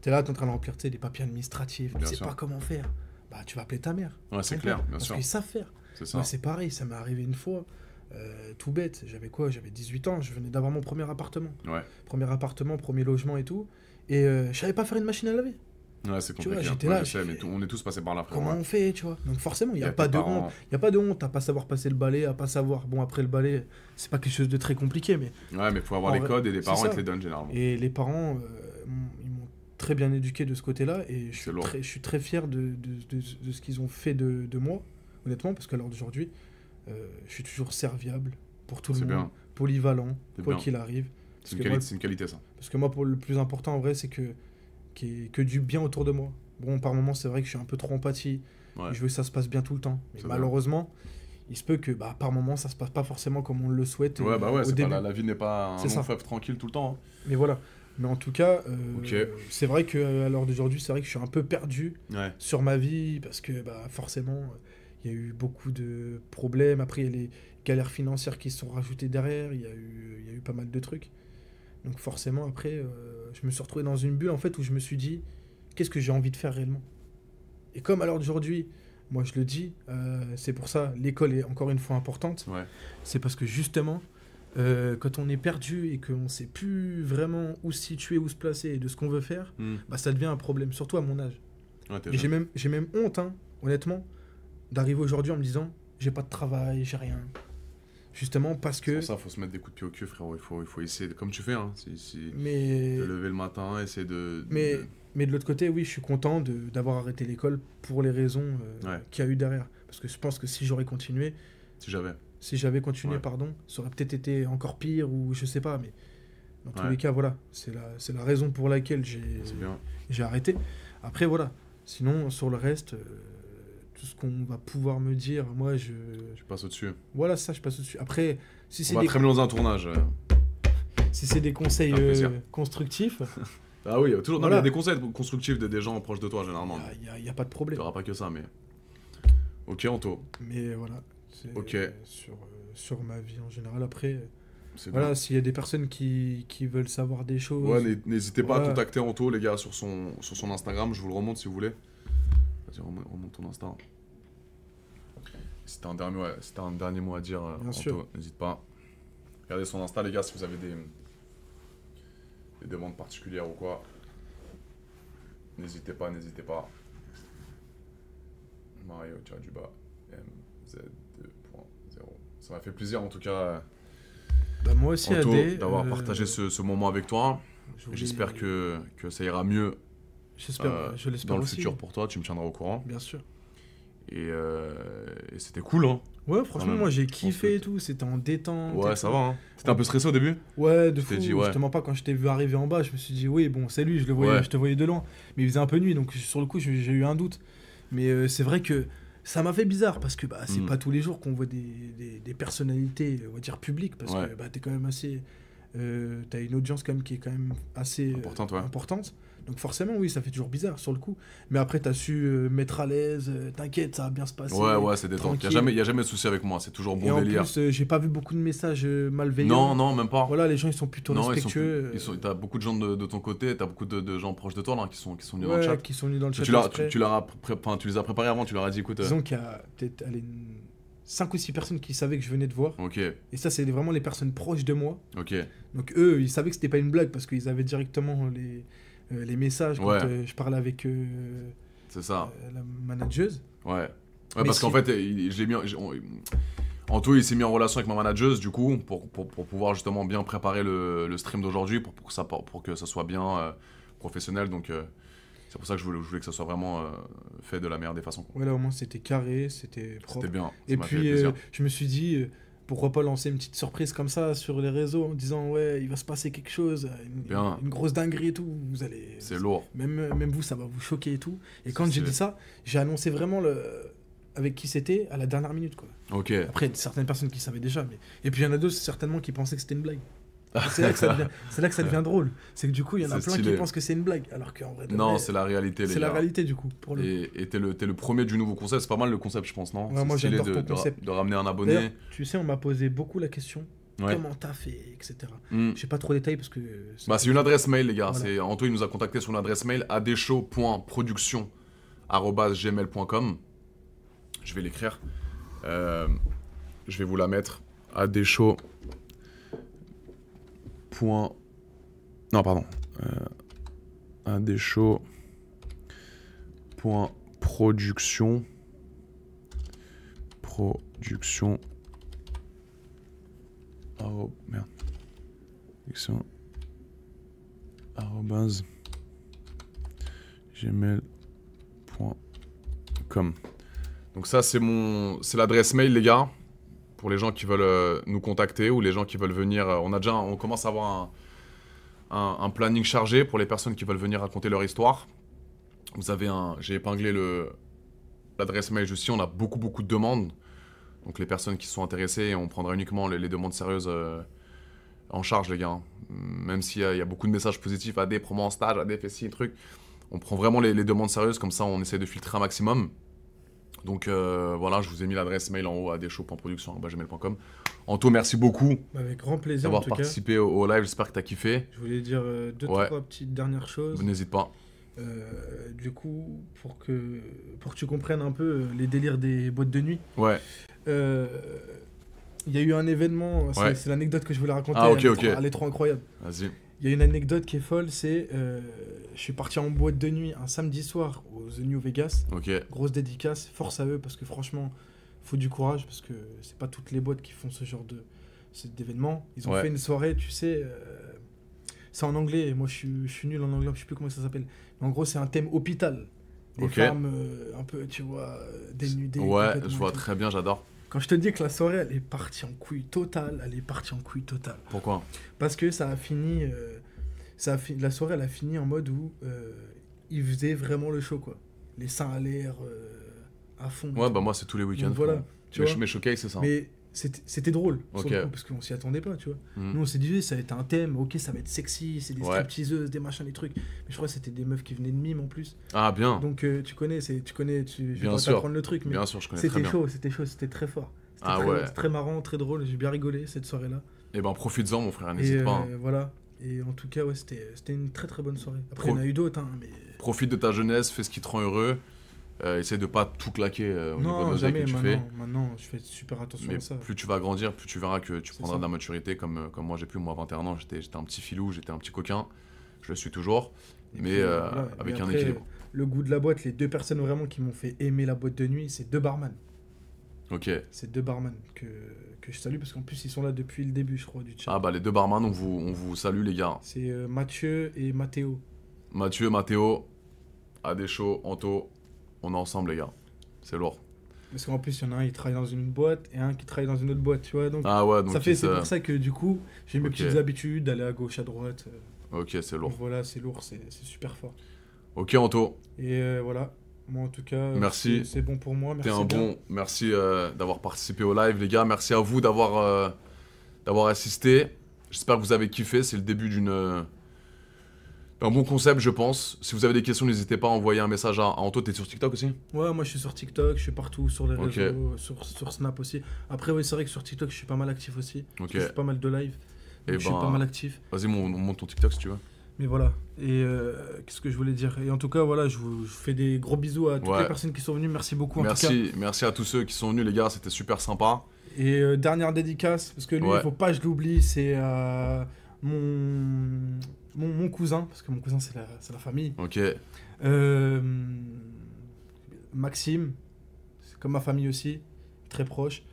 Tu es là, tu es en train de remplir tu sais, des papiers administratifs. Tu Bien sais sûr. pas comment faire. Bah, tu vas appeler ta mère. Ouais, c'est Simple. clair, bien Parce sûr. qu'ils savent faire. C'est ça. Moi, c'est pareil, ça m'est arrivé une fois. Tout bête. J'avais quoi? J'avais 18 ans. Je venais d'avoir mon premier appartement. Ouais, Premier appartement, premier logement et tout. Et je savais pas faire une machine à laver. ouais, c'est Tu vois, compliqué. j'étais Ouais, là, je sais, j'ai mais fait- on est tous passés par là, frère. Comment Ouais. on fait, tu vois? Donc forcément, il n'y Il y a a pas tes de parents. honte. Il n'y a pas de honte à pas savoir passer le balai, à pas savoir... Bon, après le balai, c'est pas quelque chose de très compliqué, mais... Ouais, mais il faut avoir En les vrai, codes et les c'est parents, ils ça. te les donnent généralement. Et les parents, ils m'ont très bien éduqué de ce côté-là, et C'est lourd. je suis très fier de ce qu'ils ont fait de moi, honnêtement, parce qu'à l'heure d'aujourd'hui, je suis toujours serviable pour tout le C'est monde, bien. polyvalent, C'est quoi bien. qu'il arrive. Parce C'est une que, qualité, moi, c'est une qualité, ça. parce que moi, pour le plus important, en vrai, c'est que du bien autour de moi. Bon, par moments, c'est vrai que je suis un peu trop empathie, Ouais. et je veux que ça se passe bien tout le temps. Mais C'est malheureusement, il se peut que par moments, ça se passe pas forcément comme on le souhaite Ouais, bah ouais, au c'est début. pas la vie n'est pas un C'est long ça. fleuve tranquille tout le temps. Mais voilà. Mais en tout cas, Ok. c'est vrai qu'à l'heure d'aujourd'hui, c'est vrai que je suis un peu perdu Ouais. sur ma vie parce que forcément, il y a eu beaucoup de problèmes. Après, il y a les galères financières qui se sont rajoutées derrière. Il y a eu pas mal de trucs. Donc forcément, après, je me suis retrouvé dans une bulle en fait où je me suis dit, qu'est-ce que j'ai envie de faire réellement? Et comme à l'heure d'aujourd'hui, moi je le dis, c'est pour ça, l'école est encore une fois importante. Ouais. C'est parce que justement, quand on est perdu et qu'on ne sait plus vraiment où se situer, où se placer et de ce qu'on veut faire, ça devient un problème, surtout à mon âge. Ouais, t'es Et jeune. j'ai même honte, hein, honnêtement, d'arriver aujourd'hui en me disant, j'ai pas de travail, j'ai rien. Justement parce C'est que... pour ça, faut se mettre des coups de pied au cul, frérot. Il faut essayer, comme tu fais, hein. Mais, De lever le matin, essayer de... mais de l'autre côté, oui, je suis content d'avoir arrêté l'école pour les raisons Ouais. qu'il y a eu derrière. Parce que je pense que si j'aurais continué, Si j'avais. si j'avais continué, Ouais. pardon, ça aurait peut-être été encore pire ou je sais pas, mais dans tous Ouais. les cas, voilà, c'est la raison pour laquelle C'est bien. j'ai arrêté. Après, voilà, sinon, sur le reste, tout ce qu'on va pouvoir me dire, moi, Tu passes au-dessus. voilà, ça, je passe au-dessus. Après, si On c'est va des, très bien dans un tournage. si c'est des conseils Ça fait plaisir. constructifs, Ah oui, il y a toujours... non, mais il y Voilà. a des conseils constructifs des gens proches de toi, généralement. il n'y a pas de Il problème. n'y aura pas que ça, mais... Ok, Anto. Mais voilà, c'est Ok. sur ma vie en général. Après, C'est voilà, bien. s'il y a des personnes qui veulent savoir des choses, Ouais, n'hésitez pas à Voilà. contacter Anto, les gars, sur son Instagram. Je vous le remonte si vous voulez. Vas-y, remonte ton Insta. Si t'as un dernier mot à dire, Bien Anto, sûr. n'hésite pas. Regardez son Insta, les gars, si vous avez des demandes particulières ou quoi. N'hésitez pas, n'hésitez pas. Mario, tiré-du-bas, MZ2.0. Ça m'a fait plaisir, en tout cas, moi aussi, Anto, Adé, d'avoir partagé ce moment avec toi. je voulais- J'espère que ça ira mieux je l'espère dans le aussi. futur pour toi, tu me tiendras au courant. Bien sûr. Et c'était cool, hein. Ouais, franchement, même, moi j'ai je pense kiffé que et tout, c'était en détente. et Ouais, tout. ça va, hein. T'étais un peu stressé au début? Ouais, de Tu t'es fou. dit, ouais. Justement pas quand je t'ai vu arriver en bas, je me suis dit oui, bon, c'est lui, je le voyais, Ouais. je te voyais de loin. Mais il faisait un peu nuit, donc sur le coup, j'ai eu un doute. Mais c'est vrai que ça m'a fait bizarre parce que c'est pas tous les jours qu'on voit des personnalités, on va dire publiques, parce Ouais. que t'es quand même assez. T'as une audience quand même qui est quand même assez Importante, ouais. importante. Donc forcément, oui, ça fait toujours bizarre sur le coup. Mais après, t'as su mettre à l'aise, t'inquiète, ça va bien se passer. Ouais, c'est détente. tranquille. Y a jamais de souci avec moi, c'est toujours Et bon en délire. plus, j'ai pas vu beaucoup de messages malveillants. Non, même pas. Voilà, les gens, ils sont plutôt Non, respectueux. t'as beaucoup de gens de ton côté, t'as beaucoup de gens proches de toi là, qui sont venus dans le Ouais, chat. qui sont venus dans le chat Tu, leur, exprès. tu les as préparés avant, tu leur as dit écoute. Disons qu'il y a peut-être 5 ou 6 personnes qui savaient que je venais de voir. Ok, Et ça, c'est vraiment les personnes proches de moi. ok. Donc eux, ils savaient que c'était pas une blague parce qu'ils avaient directement les messages quand Ouais. Je parlais avec C'est ça. la manageuse. Ouais. Mais Parce qu'en si- fait, je l'ai mis. Anto, il s'est mis en relation avec ma manageuse, du coup, pour pouvoir justement bien préparer le stream d'aujourd'hui, pour que ça soit bien professionnel. Donc, c'est pour ça que je voulais que ça soit vraiment fait de la meilleure des façons. Voilà, au moins c'était carré, c'était propre. C'était bien. Ça Et m'a fait puis plaisir. je me suis dit, pourquoi pas lancer une petite surprise comme ça sur les réseaux en disant ouais, il va se passer quelque chose, Bien. une grosse dinguerie et tout. Vous allez. C'est lourd. Même vous, ça va vous choquer et tout. Et C'est quand j'ai stylé. dit ça, j'ai annoncé vraiment avec qui c'était à la dernière minute, quoi. Ok. Après, il y a certaines personnes qui savaient déjà, mais... Et puis il y en a d'autres, certainement, qui pensaient que c'était une blague. C'est là que ça devient drôle. C'est que du coup, il y en a C'est plein qui stylé. pensent que c'est une blague, alors qu'en vrai, de Non, vrai, c'est la réalité, les c'est la gars. réalité, du coup, pour le coup. Et t'es le premier du nouveau concept. C'est pas mal le concept, je pense, non? Ouais, C'est moi, stylé j'adore ton concept. de ramener un abonné. D'ailleurs, tu sais, on m'a posé beaucoup la question, Ouais. comment t'as fait, etc. Hmm. Je sais pas trop les détails parce que... Bah, c'est une adresse mail, les gars. Voilà. C'est Anto, il nous a contacté sur une adresse mail adeshow.production@gmail.com. Je vais l'écrire. Je vais vous la mettre. Adeshow. Non, pardon. Adeshow.production. Production. Merde. Production. arobase gmail.com. Donc ça c'est l'adresse mail, les gars, pour les gens qui veulent nous contacter ou les gens qui veulent venir. On commence à avoir un planning chargé pour les personnes qui veulent venir raconter leur histoire. J'ai épinglé l'adresse mail juste ici. On a beaucoup de demandes. Donc les personnes qui sont intéressées, on prendra uniquement les demandes sérieuses en charge, les gars. Hein. Même s'il y a beaucoup de messages positifs, AD, promo en stage, AD, fait ci, truc. On prend vraiment les demandes sérieuses, comme ça on essaie de filtrer un maximum. Donc voilà, je vous ai mis l'adresse mail en haut, adeshow.production@gmail.com. Anto, merci beaucoup Avec grand plaisir, en d'avoir tout cas. participé au live, j'espère que t'as kiffé. Je voulais dire Ouais. trois petites dernières choses. N'hésite pas. Du coup, pour que tu comprennes un peu les délires des boîtes de nuit, Ouais, il y a eu un événement, Ouais. c'est l'anecdote que je voulais raconter, Ah, ok, elle, est ok. trop, elle est trop incroyable. vas-y. Il y a une anecdote qui est folle, c'est je suis parti en boîte de nuit un samedi soir au The New Vegas, Ok, grosse dédicace, force à eux parce que franchement, faut du courage parce que c'est pas toutes les boîtes qui font ce genre d'événement. Ils ont Ouais. fait une soirée, tu sais, c'est en anglais, et moi je suis nul en anglais, je sais plus comment ça s'appelle. Mais en gros, c'est un thème hôpital. Des Ok. femmes un peu, tu vois, dénudées. ouais, complètement je et vois tout. très bien, j'adore. Quand je te dis que la soirée, elle est partie en couille totale, Pourquoi? Parce que ça a fini, la soirée, elle a fini en mode où ils faisaient vraiment le show, quoi. Les seins à l'air à fond. Ouais, bah moi c'est tous les week-ends. Donc voilà, frérot. tu Mais vois. mais showcase, c'est ça. Mais c'était drôle, sur Ok. le coup, parce qu'on s'y attendait pas, tu vois. Mhm. Nous, on s'est dit, ça va être un thème, ok, ça va être sexy, c'est des Ouais. stripteaseuses, des machins, des trucs. Mais je crois que c'était des meufs qui venaient de mime en plus. Ah, bien. Donc je vais Bien pas sûr. t'apprendre le truc, mais Bien sûr, je connais très c'était bien. chaud, c'était très fort. C'était Ah très, ouais. c'était très marrant, très drôle, j'ai bien rigolé cette soirée-là. Eh ben, profites-en, mon frère, Et n'hésite pas. Hein. voilà. Et en tout cas, ouais, c'était une très très bonne soirée. Après, il y Pro- en a eu d'autres, hein, mais... Profite de ta jeunesse, fais ce qui te rend heureux. Essaye de pas tout claquer au niveau de Non, l'oseille jamais, que tu fais. maintenant, je fais super attention Mais à ça. plus tu vas grandir, plus tu verras que tu C'est prendras ça. de la maturité comme moi j'ai pu. Moi, à 21 ans, j'étais un petit filou, j'étais un petit coquin. Je le suis toujours, Et mais puis, voilà. avec Et un après, équilibre. Le goût de la boîte, les deux personnes vraiment qui m'ont fait aimer la boîte de nuit, c'est deux barman. Ok. C'est deux barman que je salue parce qu'en plus, ils sont là depuis le début, je crois, du chat. Ah bah les deux barman, on vous salue les gars. C'est Mathieu et Mathéo. Mathieu, Mathéo, Adeshow, Anto, on est ensemble les gars. C'est lourd. Parce qu'en plus, il y en a un, il travaille dans une boîte et un qui travaille dans une autre boîte, tu vois. Donc, Ah ouais, donc c'est pour ça que du coup, j'ai mes Ok. petites habitudes d'aller à gauche, à droite. Ok, c'est lourd. Donc voilà, c'est lourd, c'est super fort. Ok Anto, Et voilà, moi en tout cas, Merci. c'est bon pour moi. t'es Merci un bien. bon. Merci d'avoir participé au live les gars. Merci à vous d'avoir assisté. J'espère que vous avez kiffé. C'est le début Un bon concept, je pense. Si vous avez des questions, n'hésitez pas à envoyer un message à Anto. T'es sur TikTok aussi? Ouais, moi je suis sur TikTok, je suis partout sur les Ok. réseaux, sur Snap aussi. Après, oui, c'est vrai que sur TikTok, je suis pas mal actif aussi. Ok. Je fais pas mal de live. Et Donc je suis pas mal actif. Vas-y, monte ton TikTok si tu veux. Mais voilà. Et qu'est-ce que je voulais dire? Et en tout cas, voilà, je fais des gros bisous à toutes Ouais. les personnes qui sont venues. Merci beaucoup en tout cas. Merci à tous ceux qui sont venus, les gars. C'était super sympa. Et dernière dédicace, parce que lui, Ouais. il faut pas que je l'oublie, c'est mon cousin, parce que mon cousin, c'est la famille. Ok. Maxime, c'est comme ma famille aussi, très proche.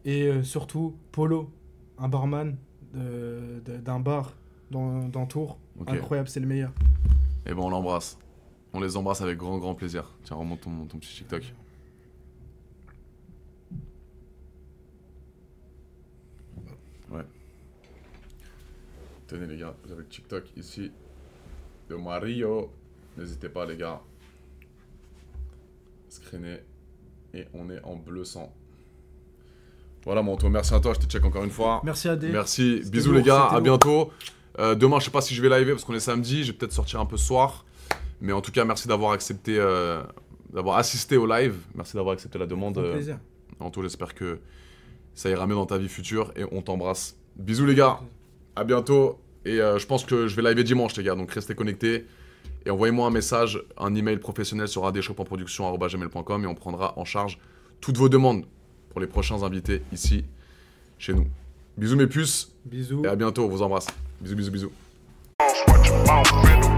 Et surtout, Polo, un barman d'un bar dans Tours. Ok. Incroyable, c'est le meilleur. Et ben on l'embrasse. On les embrasse avec grand plaisir. Tiens, remonte ton petit TikTok. Ouais. Tenez les gars, vous avez le TikTok ici de Mario. N'hésitez pas les gars. Screener. Et on est en bleu sang. Voilà mon Anto, merci à toi, je te check encore une fois. Merci Adé. Merci, C'était bisous lourd, les gars, c'était à lourd. bientôt. Demain, je sais pas si je vais live parce qu'on est samedi, je vais peut-être sortir un peu ce soir. Mais en tout cas, merci d'avoir accepté, d'avoir assisté au live. Merci d'avoir accepté la demande. Avec plaisir. Anto, j'espère que ça ira mieux dans ta vie future et on t'embrasse. Bisous les gars, à bientôt. Et je pense que je vais live dimanche les gars, donc restez connectés. Et envoyez-moi un message, un email professionnel sur adshopinproduction@gmail.com et on prendra en charge toutes vos demandes pour les prochains invités ici, chez nous. Bisous mes puces Bisous. et à bientôt, on vous embrasse. Bisous, bisous, bisous. Watch your mouth,